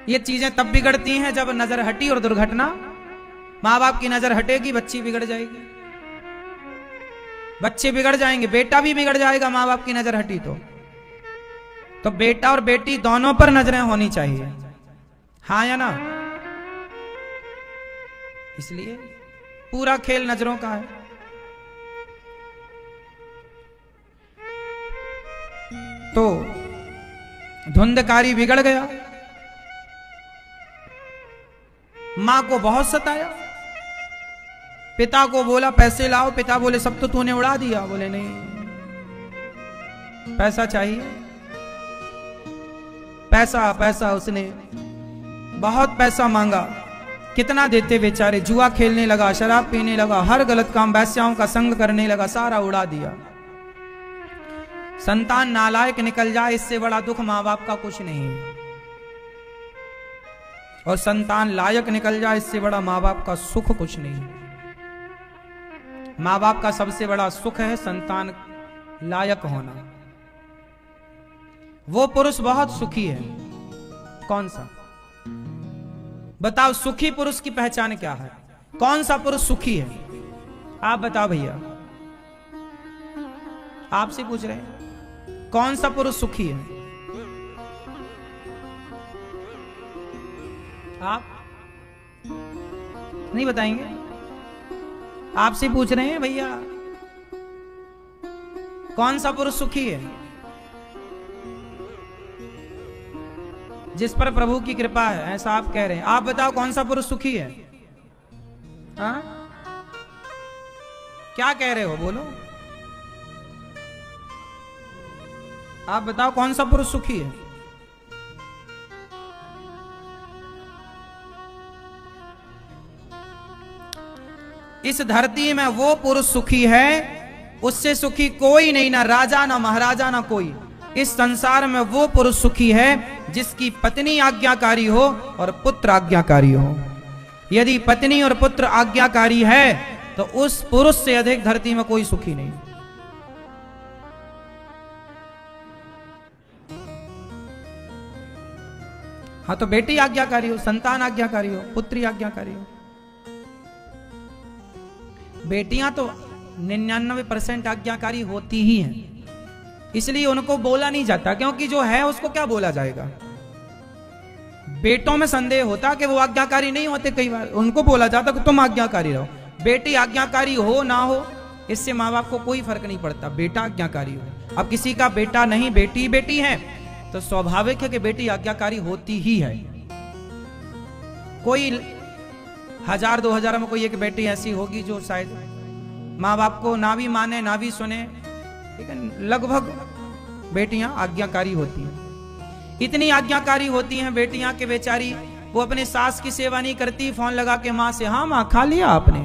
ये चीजें तब बिगड़ती हैं जब नजर हटी, और दुर्घटना, माँ बाप की नजर हटेगी बच्ची बिगड़ जाएगी, बच्चे बिगड़ जाएंगे, बेटा भी बिगड़ जाएगा माँ बाप की नजर हटी तो बेटा और बेटी दोनों पर नजरें होनी चाहिए। हाँ या ना? इसलिए पूरा खेल नजरों का है। तो धुंधकारी बिगड़ गया, मां को बहुत सताया। पिता को बोला पैसे लाओ, पिता बोले सब तो तूने उड़ा दिया। बोले नहीं, पैसा चाहिए। पैसा पैसा, उसने बहुत पैसा मांगा। कितना देते बेचारे, जुआ खेलने लगा, शराब पीने लगा, हर गलत काम, वैश्याओं का संग करने लगा, सारा उड़ा दिया। संतान नालायक निकल जाए, इससे बड़ा दुख मां बाप का कुछ नहीं। और संतान लायक निकल जाए, इससे बड़ा मां बाप का सुख कुछ नहीं। मां बाप का सबसे बड़ा सुख है संतान लायक होना। वो पुरुष बहुत सुखी है। कौन सा? बताओ, सुखी पुरुष की पहचान क्या है? कौन सा पुरुष सुखी है? आप बताओ भैया, आपसे पूछ रहे हैं, कौन सा पुरुष सुखी है? आप नहीं बताएंगे? आपसे पूछ रहे हैं भैया, कौन सा पुरुष सुखी है? जिस पर प्रभु की कृपा है, ऐसा आप कह रहे हैं। आप बताओ कौन सा पुरुष सुखी है? हाँ, क्या कह रहे हो, बोलो। आप बताओ कौन सा पुरुष सुखी है? इस धरती में वो पुरुष सुखी है, उससे सुखी कोई नहीं, ना राजा ना महाराजा ना कोई। इस संसार में वो पुरुष सुखी है जिसकी पत्नी आज्ञाकारी हो और पुत्र आज्ञाकारी हो। यदि पत्नी और पुत्र आज्ञाकारी है तो उस पुरुष से अधिक धरती में कोई सुखी नहीं। हाँ, तो बेटी आज्ञाकारी हो, संतान आज्ञाकारी हो, पुत्री आज्ञाकारी हो। बेटियां तो 99% आज्ञाकारी होती ही हैं, इसलिए उनको बोला नहीं जाता, क्योंकि जो है उसको क्या बोला जाएगा। बेटों में संदेह होता कि वो आज्ञाकारी नहीं होते, कई बार उनको बोला जाता कि तुम आज्ञाकारी रहो। बेटी आज्ञाकारी हो ना हो, इससे माँ बाप को कोई फर्क नहीं पड़ता, बेटा आज्ञाकारी हो। अब किसी का बेटा नहीं, बेटी बेटी है, तो स्वाभाविक है कि बेटी आज्ञाकारी होती ही है। कोई 1000-2000 में कोई एक बेटी ऐसी होगी जो शायद माँ बाप को ना भी माने ना भी सुने, लेकिन लगभग बेटियां आज्ञाकारी होती हैं। इतनी आज्ञाकारी होती हैं बेटियां के बेचारी वो अपने सास की सेवा नहीं करती, फोन लगा के मां से, हाँ मां खा लिया आपने।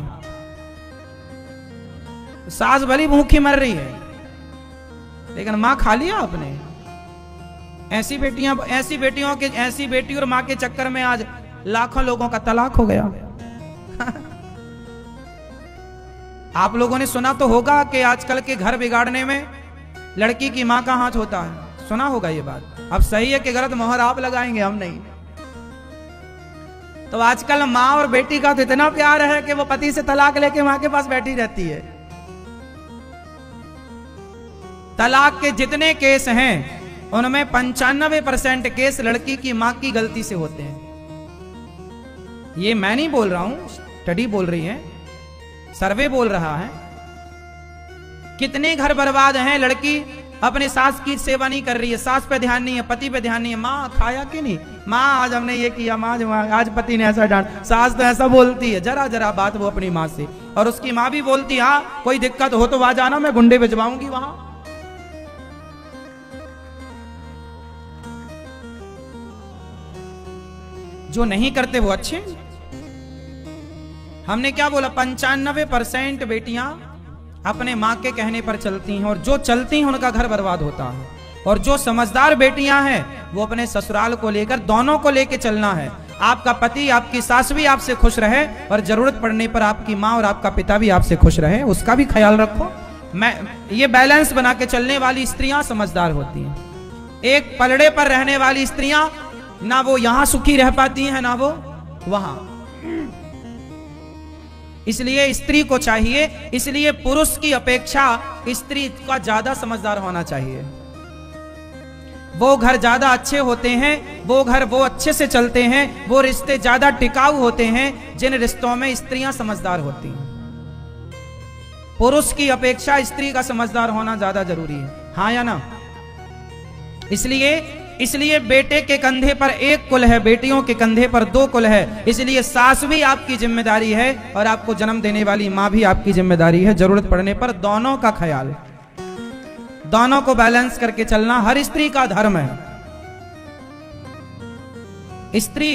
सास भली भूखी मर रही है, लेकिन माँ खा लिया आपने। ऐसी बेटी और माँ के चक्कर में आज लाखों लोगों का तलाक हो गया। आप लोगों ने सुना तो होगा कि आजकल के घर बिगाड़ने में लड़की की माँ का हाथ होता है, सुना होगा ये बात। अब सही है कि गलत मोहर आप लगाएंगे, हम नहीं। तो आजकल माँ और बेटी का तो इतना प्यार है कि वो पति से तलाक लेके माँ के पास बैठी रहती है। तलाक के जितने केस हैं उनमें 95% केस लड़की की माँ की गलती से होते हैं। ये मैं नहीं बोल रहा हूं, स्टडी बोल रही है, सर्वे बोल रहा है। कितने घर बर्बाद हैं, लड़की अपने सास की सेवा नहीं कर रही है, सास पे ध्यान नहीं है, पति पे ध्यान नहीं है। माँ खाया कि नहीं, माँ आज हमने ये किया, माँ आज पति ने ऐसा डांट, सास तो ऐसा बोलती है, जरा जरा बात वो अपनी माँ से। और उसकी माँ भी बोलती है, हाँ कोई दिक्कत हो तो आ जाना, मैं गुंडे भिजवाऊंगी वहां। जो नहीं करते वो अच्छे। हमने क्या बोला, 95% बेटियां अपने माँ के कहने पर चलती हैं, और जो चलती हैं उनका घर बर्बाद होता है। और जो समझदार बेटियां हैं वो अपने ससुराल को लेकर, दोनों को लेकर चलना है। आपका पति, आपकी सास भी आपसे खुश रहे, और जरूरत पड़ने पर आपकी माँ और आपका पिता भी आपसे खुश रहे, उसका भी ख्याल रखो। ये बैलेंस बना के चलने वाली स्त्रियां समझदार होती हैं। एक पलड़े पर रहने वाली स्त्रियां ना वो यहां सुखी रह पाती हैं ना वो वहां। इसलिए स्त्री को चाहिए, इसलिए पुरुष की अपेक्षा स्त्री का ज्यादा समझदार होना चाहिए। वो घर ज्यादा अच्छे होते हैं, वो घर वो अच्छे से चलते हैं, वो रिश्ते ज्यादा टिकाऊ होते हैं जिन रिश्तों में स्त्रियां समझदार होती हैं। पुरुष की अपेक्षा स्त्री का समझदार होना ज्यादा जरूरी है, हाँ या ना। इसलिए बेटे के कंधे पर एक कुल है, बेटियों के कंधे पर दो कुल है। इसलिए सास भी आपकी जिम्मेदारी है और आपको जन्म देने वाली माँ भी आपकी जिम्मेदारी है। जरूरत पड़ने पर दोनों का ख्याल, दोनों को बैलेंस करके चलना हर स्त्री का धर्म है। स्त्री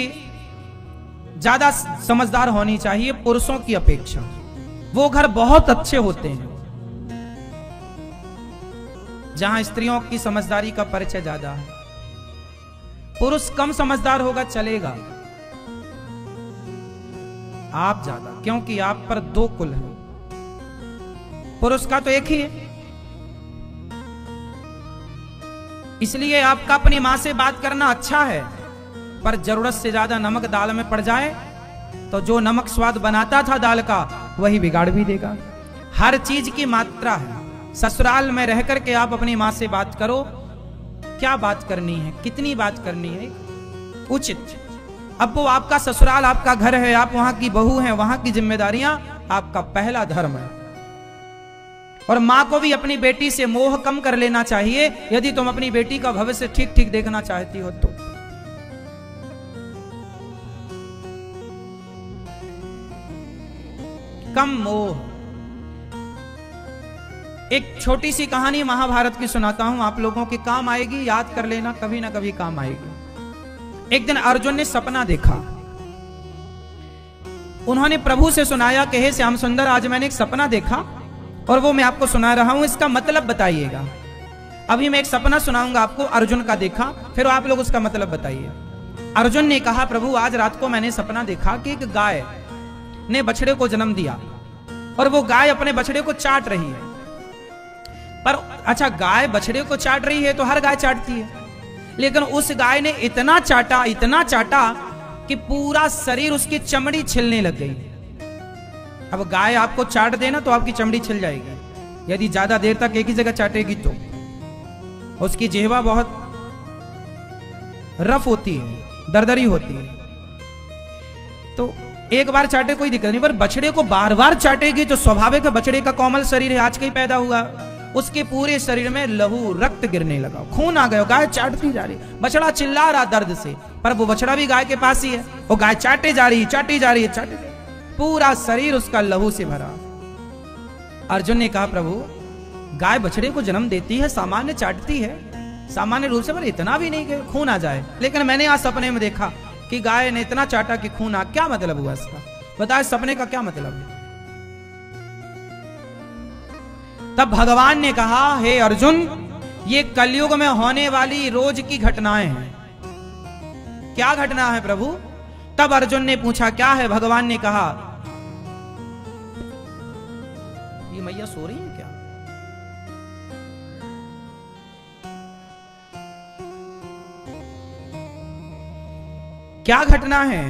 ज्यादा समझदार होनी चाहिए पुरुषों की अपेक्षा। वो घर बहुत अच्छे होते हैं जहां स्त्रियों की समझदारी का परिचय ज्यादा है। पुरुष कम समझदार होगा चलेगा, आप ज्यादा, क्योंकि आप पर दो कुल हैं, पुरुष का तो एक ही है। इसलिए आपका अपनी मां से बात करना अच्छा है, पर जरूरत से ज्यादा नमक दाल में पड़ जाए तो जो नमक स्वाद बनाता था दाल का वही बिगाड़ भी देगा। हर चीज की मात्रा है। ससुराल में रह करके आप अपनी मां से बात करो, क्या बात करनी है, कितनी बात करनी है, उचित। अब वो आपका ससुराल, आपका घर है, आप वहां की बहू हैं, वहां की जिम्मेदारियां आपका पहला धर्म है। और मां को भी अपनी बेटी से मोह कम कर लेना चाहिए यदि तुम अपनी बेटी का भविष्य ठीक ठीक देखना चाहती हो तो। कम मोह। एक छोटी सी कहानी महाभारत की सुनाता हूं, आप लोगों के काम आएगी, याद कर लेना, कभी ना कभी काम आएगी। एक दिन अर्जुन ने सपना देखा। उन्होंने प्रभु से सुनाया कि हे श्याम सुंदर, आज मैंने एक सपना देखा और वो मैं आपको सुना रहा हूं, इसका मतलब बताइएगा। अभी मैं एक सपना सुनाऊंगा आपको, अर्जुन का देखा, फिर आप लोग उसका मतलब बताइए। अर्जुन ने कहा, प्रभु आज रात को मैंने सपना देखा कि एक गाय ने बछड़े को जन्म दिया और वो गाय अपने बछड़े को चाट रही है। पर अच्छा, गाय बछड़े को चाट रही है तो हर गाय चाटती है, लेकिन उस गाय ने इतना चाटा कि पूरा शरीर उसकी चमड़ी छिलने लग गई। अब गाय आपको चाट देना तो आपकी चमड़ी छिल जाएगी, यदि ज्यादा देर तक एक ही जगह चाटेगी तो। उसकी जिह्वा बहुत रफ होती है, दरदरी होती है, तो एक बार चाटे कोई दिक्कत नहीं, पर बछड़े को बार बार चाटेगी तो स्वाभाविक है, बछड़े का कोमल शरीर है, आज का ही पैदा हुआ, उसके पूरे शरीर में लहू रक्त गिरने लगा, खून आ गया, गाय चाटती जा रही, बछड़ा चिल्ला रहा दर्द से, पर वो बछड़ा भी गाय के पास ही है, वो गाय चाटे जा रही है, पूरा शरीर उसका लहू से भरा। अर्जुन ने कहा, प्रभु गाय बछड़े को जन्म देती है, सामान्य चाटती है, सामान्य रूप से, पर इतना भी नहीं कि खून आ जाए, लेकिन मैंने आज सपने में देखा कि गाय ने इतना चाटा कि खून आ, क्या मतलब हुआ इसका, बताए सपने का क्या मतलब है। तब भगवान ने कहा, हे अर्जुन, ये कलयुग में होने वाली रोज की घटनाएं हैं। क्या घटना है प्रभु? तब अर्जुन ने पूछा क्या है? भगवान ने कहा, ये मैया सो रही है क्या? क्या घटना है?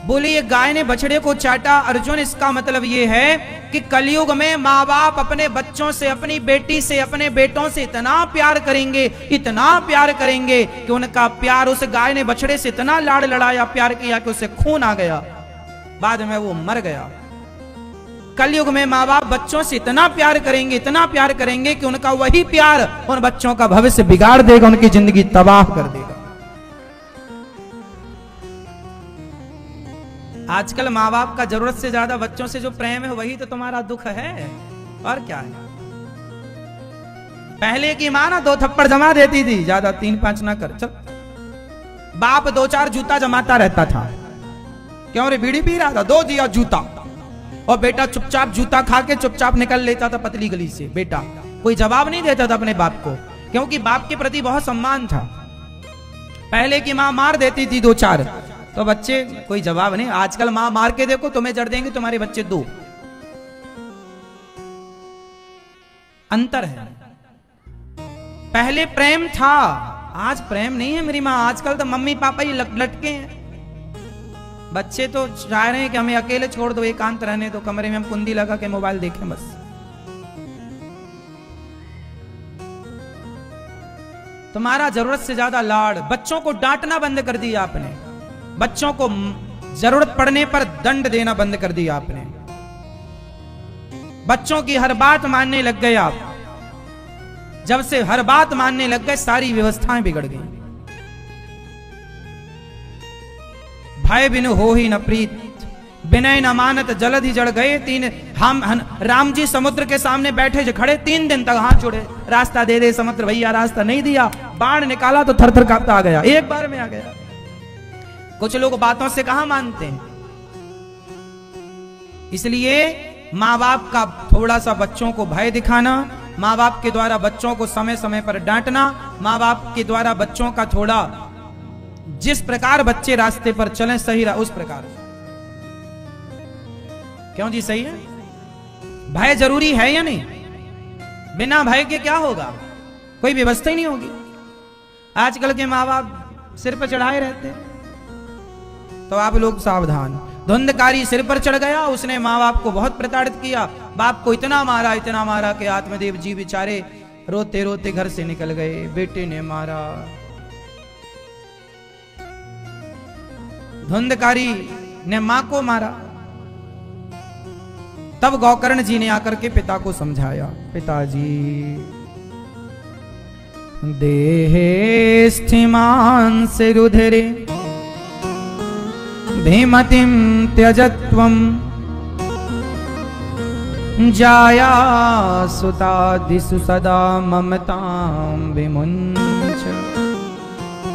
बोले ये गाय ने बछड़े को चाटा। अर्जुन, इसका मतलब ये है कि कलयुग में माँ बाप अपने बच्चों से, अपनी बेटी से, अपने बेटों से इतना प्यार करेंगे, इतना प्यार करेंगे कि उनका प्यार उस गाय ने बछड़े से इतना लाड़ लड़ाया, प्यार किया कि उसे खून आ गया, बाद में वो मर गया। कलयुग में माँ बाप बच्चों से इतना प्यार करेंगे, इतना प्यार करेंगे कि उनका वही प्यार उन बच्चों का भविष्य बिगाड़ देगा, उनकी जिंदगी तबाह कर देगा। आजकल माँ बाप का जरूरत से ज्यादा बच्चों से जो प्रेम है वही तो तुम्हारा दुख है, और क्या है? पहले की माँ ना 2 थप्पड़ जमा देती थी, ज्यादा 3-5 ना कर, चल। बाप 2-4 जूता जमाता रहता था, क्यों रे? बीड़ी पी रहा था, 2 दिया जूता, और बेटा चुपचाप जूता खा के चुपचाप निकल लेता था पतली गली से। बेटा कोई जवाब नहीं देता था अपने बाप को, क्योंकि बाप के प्रति बहुत सम्मान था। पहले की माँ मार देती थी 2-4 तो बच्चे कोई जवाब नहीं। आजकल मां मार के देखो, तुम्हें जड़ देंगे, तुम्हारे बच्चे 2। अंतर है। पहले प्रेम था, आज प्रेम नहीं है मेरी माँ। आजकल तो मम्मी पापा ही लटके हैं। बच्चे तो चाह रहे हैं कि हमें अकेले छोड़ दो, एकांत रहने दो, कमरे में हम कुंडी लगा के मोबाइल देखें बस। तुम्हारा जरूरत से ज्यादा लाड़। बच्चों को डांटना बंद कर दिया आपने, बच्चों को जरूरत पड़ने पर दंड देना बंद कर दिया आपने, बच्चों की हर बात मानने लग गए आप। जब से हर बात मानने लग गए, सारी व्यवस्थाएं बिगड़ गई। भय बिनु हो ही न प्रीत, विनय न मानत जलधि जड़ गए। 3 हम राम जी समुद्र के सामने बैठे जो खड़े, 3 दिन तक हाथ जोड़े, रास्ता दे दे समुद्र भैया, रास्ता नहीं दिया। बाण निकाला तो थर थर कांपता आ गया, एक बार में आ गया। कुछ लोग बातों से कहां मानते हैं। इसलिए माँ बाप का थोड़ा सा बच्चों को भय दिखाना, माँ बाप के द्वारा बच्चों को समय समय पर डांटना, माँ बाप के द्वारा बच्चों का थोड़ा, जिस प्रकार बच्चे रास्ते पर चलें सही रहा उस प्रकार। क्यों जी? सही है। भय जरूरी है या नहीं? बिना भय के क्या होगा? कोई व्यवस्था ही नहीं होगी। आजकल के माँ बाप सिर पर चढ़ाए रहते हैं, तो आप लोग सावधान। धुंधकारी सिर पर चढ़ गया, उसने माँ बाप को बहुत प्रताड़ित किया, बाप को इतना मारा कि आत्मदेव जी बेचारे रोते रोते घर से निकल गए। बेटे ने मारा, धुंधकारी ने मां को मारा। तब गौकर्ण जी ने आकर के पिता को समझाया, पिताजी देहे स्थिमांस रुधिरे धीमतिं त्यजत्वं जाया सुतादिषु सदा ममतां विमुञ्च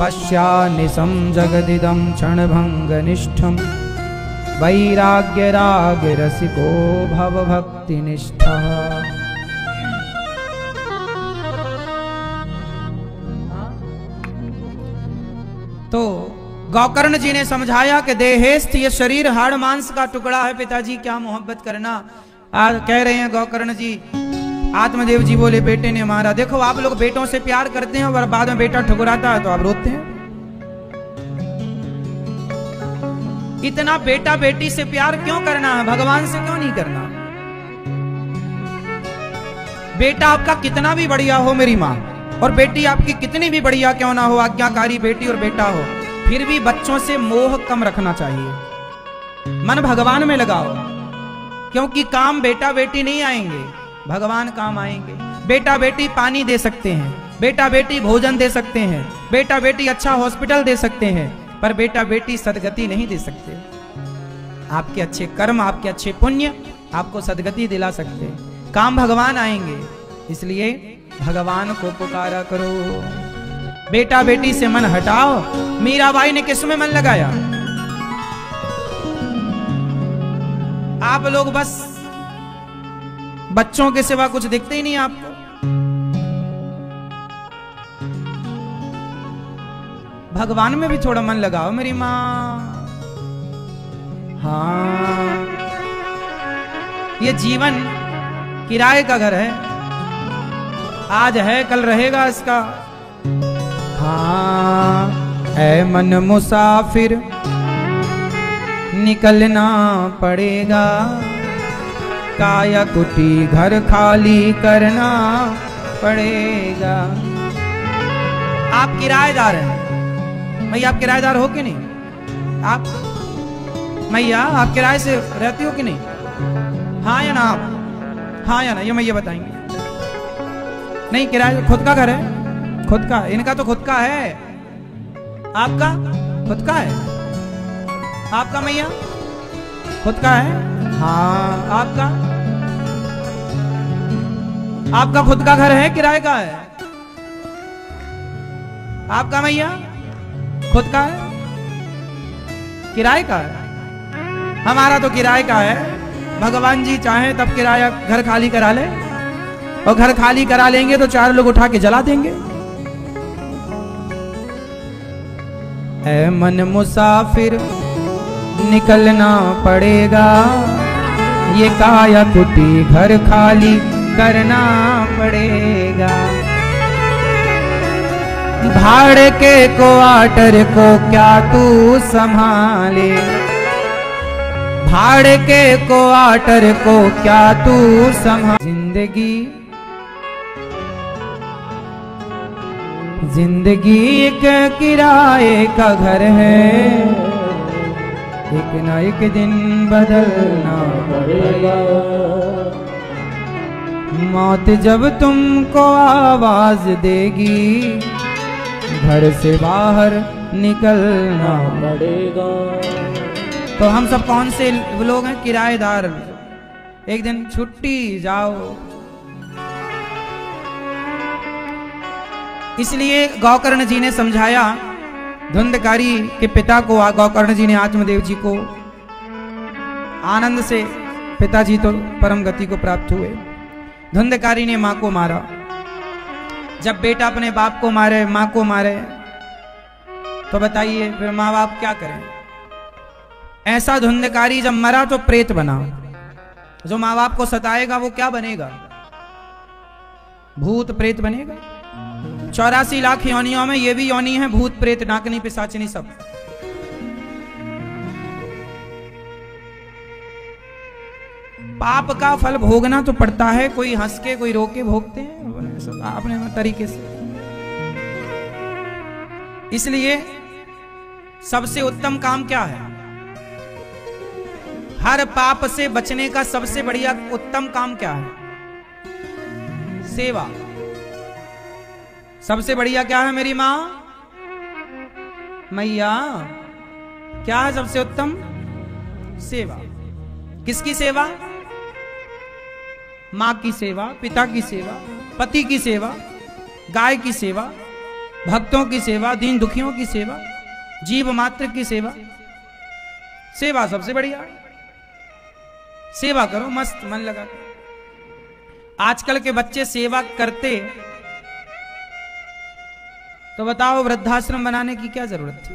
पश्यानिशं जगदिदं क्षणभङ्गनिष्ठं वैराग्यरागरसिको भवभक्तिनिष्ठः। तो गौकर्ण जी ने समझाया कि देहेस्थ, ये शरीर हाड़ मांस का टुकड़ा है, पिताजी क्या मोहब्बत करना। कह रहे हैं गौकर्ण जी। आत्मदेव जी बोले बेटे ने मारा। देखो आप लोग बेटों से प्यार करते हैं और बाद में बेटा ठुकराता है तो आप रोते हैं। इतना बेटा बेटी से प्यार क्यों करना है, भगवान से क्यों नहीं करना? बेटा आपका कितना भी बढ़िया हो मेरी माँ, और बेटी आपकी कितनी भी बढ़िया क्यों ना हो, आज्ञाकारी बेटी और बेटा हो, फिर भी बच्चों से मोह कम रखना चाहिए। मन भगवान में लगाओ, क्योंकि काम बेटा बेटी नहीं आएंगे, भगवान काम आएंगे। बेटा बेटी पानी दे सकते हैं, बेटा बेटी भोजन दे सकते हैं, बेटा बेटी अच्छा हॉस्पिटल दे सकते हैं, पर बेटा बेटी सदगति नहीं दे सकते। आपके अच्छे कर्म, आपके अच्छे पुण्य आपको सदगति दिला सकते हैं। काम भगवान आएंगे, इसलिए भगवान को पुकारा करो। बेटा बेटी से मन हटाओ। मीराबाई ने किस में मन लगाया? आप लोग बस बच्चों के सिवा कुछ दिखते ही नहीं आपको। भगवान में भी थोड़ा मन लगाओ मेरी माँ। हाँ, ये जीवन किराए का घर है, आज है कल रहेगा इसका। हाँ, ऐ मन मुसाफिर निकलना पड़ेगा, काया कुटी घर खाली करना पड़ेगा। आप किराएदार हैं भैया, आप किराएदार हो कि नहीं? आप मैया आप किराए से रहती हो कि नहीं? हाँ या ना? आप हाँ या ना, ये मैया बताएंगे। नहीं, किराए खुद का घर है, खुद का। इनका तो खुद का है, आपका खुद का है? आपका मैया खुद का है? हाँ, आपका खुद का घर है, किराए का है? आपका मैया खुद का है, किराए का है? हमारा तो किराए का है। भगवान जी चाहे तब किराया घर खाली करा ले, और घर खाली करा लेंगे तो 4 लोग उठा के जला देंगे। ऐ मन मुसाफिर निकलना पड़ेगा, ये काया कुटी घर खाली करना पड़ेगा। भाड़े के क्वार्टर को क्या तू संभाले, भाड़े के क्वार्टर को क्या तू संभाल। जिंदगी एक किराए का घर है, एक ना एक दिन बदलना पड़ेगा। मौत जब तुमको आवाज देगी, घर से बाहर निकलना पड़ेगा। तो हम सब कौन से लोग हैं? किराएदार। एक दिन छुट्टी जाओ। इसलिए गौकर्ण जी ने समझाया, धुंधकारी के पिता को गौकर्ण जी ने आत्मदेव जी को आनंद से, पिताजी तो परम गति को प्राप्त हुए, धुंधकारी ने मां को मारा। जब बेटा अपने बाप को मारे, मां को मारे, तो बताइए फिर माँ बाप क्या करें? ऐसा धुंधकारी जब मरा तो प्रेत बना। जो माँ बाप को सताएगा वो क्या बनेगा? भूत प्रेत बनेगा। 84 लाख योनियों में ये भी योनि है भूत प्रेत नाकनी पिशाचिनी सब। पाप का फल भोगना तो पड़ता है, कोई हंस के कोई रो के भोगते हैं अपने तरीके से। इसलिए सबसे उत्तम काम क्या है? हर पाप से बचने का सबसे बढ़िया उत्तम काम क्या है? सेवा। सबसे बढ़िया क्या है मेरी मां? मैया क्या है सबसे उत्तम? सेवा। किसकी सेवा? मां की सेवा, पिता की सेवा, पति की सेवा, गाय की सेवा, भक्तों की सेवा, दीन दुखियों की सेवा, जीव मात्र की सेवा। सेवा सबसे बढ़िया। सेवा करो मस्त मन लगा। आजकल के बच्चे सेवा करते तो बताओ वृद्धाश्रम बनाने की क्या जरूरत थी?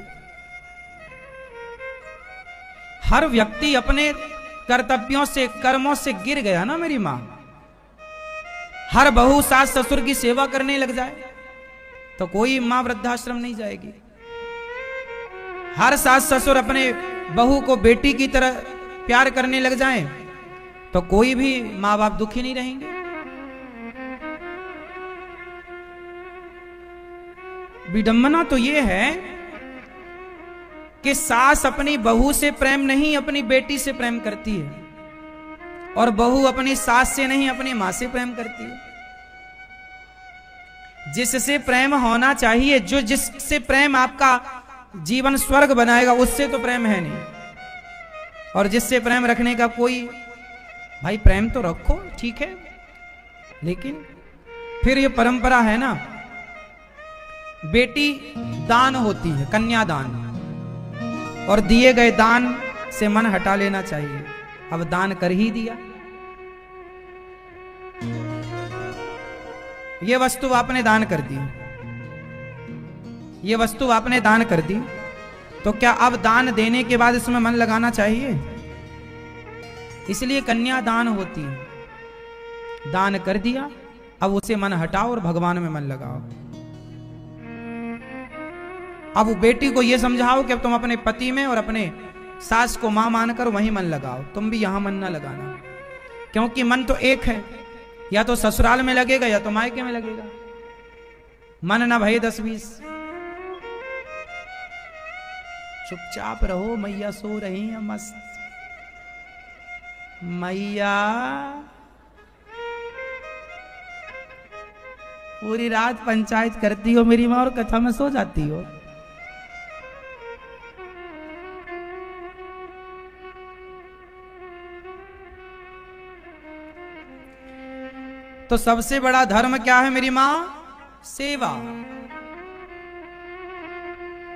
हर व्यक्ति अपने कर्तव्यों से, कर्मों से गिर गया ना मेरी मां। हर बहू सास ससुर की सेवा करने लग जाए तो कोई मां वृद्धाश्रम नहीं जाएगी। हर सास ससुर अपने बहू को बेटी की तरह प्यार करने लग जाएं तो कोई भी मां बाप दुखी नहीं रहेंगे। विडंबना तो यह है कि सास अपनी बहू से प्रेम नहीं अपनी बेटी से प्रेम करती है, और बहू अपनी सास से नहीं अपनी मां से प्रेम करती है। जिससे प्रेम होना चाहिए, जो जिससे प्रेम आपका जीवन स्वर्ग बनाएगा, उससे तो प्रेम है नहीं। और जिससे प्रेम रखने का कोई, भाई प्रेम तो रखो ठीक है, लेकिन फिर ये परंपरा है ना, बेटी दान होती है, कन्यादान, और दिए गए दान से मन हटा लेना चाहिए। अब दान कर ही दिया, ये वस्तु आपने दान कर दी, ये वस्तु आपने दान कर दी, तो क्या अब दान देने के बाद इसमें मन लगाना चाहिए? इसलिए कन्या दान होती है। दान कर दिया, अब उसे मन हटाओ और भगवान में मन लगाओ। अब बेटी को यह समझाओ कि अब तुम अपने पति में और अपने सास को मां मानकर वहीं मन लगाओ, तुम भी यहां मन ना लगाना, क्योंकि मन तो एक है, या तो ससुराल में लगेगा या तो मायके में लगेगा। मन ना भय 10-20। चुपचाप रहो, मैया सो रही है मस्त। मैया पूरी रात पंचायत करती हो मेरी मां और कथा में सो जाती हो। तो सबसे बड़ा धर्म क्या है मेरी मां? सेवा।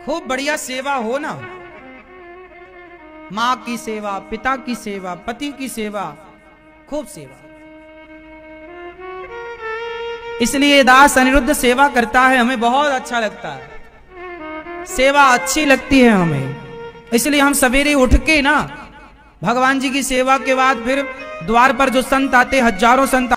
खूब बढ़िया सेवा हो ना, मां की सेवा, पिता की सेवा, पति की सेवा, खूब सेवा। इसलिए दास अनिरुद्ध सेवा करता है, हमें बहुत अच्छा लगता है, सेवा अच्छी लगती है हमें। इसलिए हम सवेरे उठ के ना भगवान जी की सेवा के बाद फिर द्वार पर जो संत आते, हजारों संत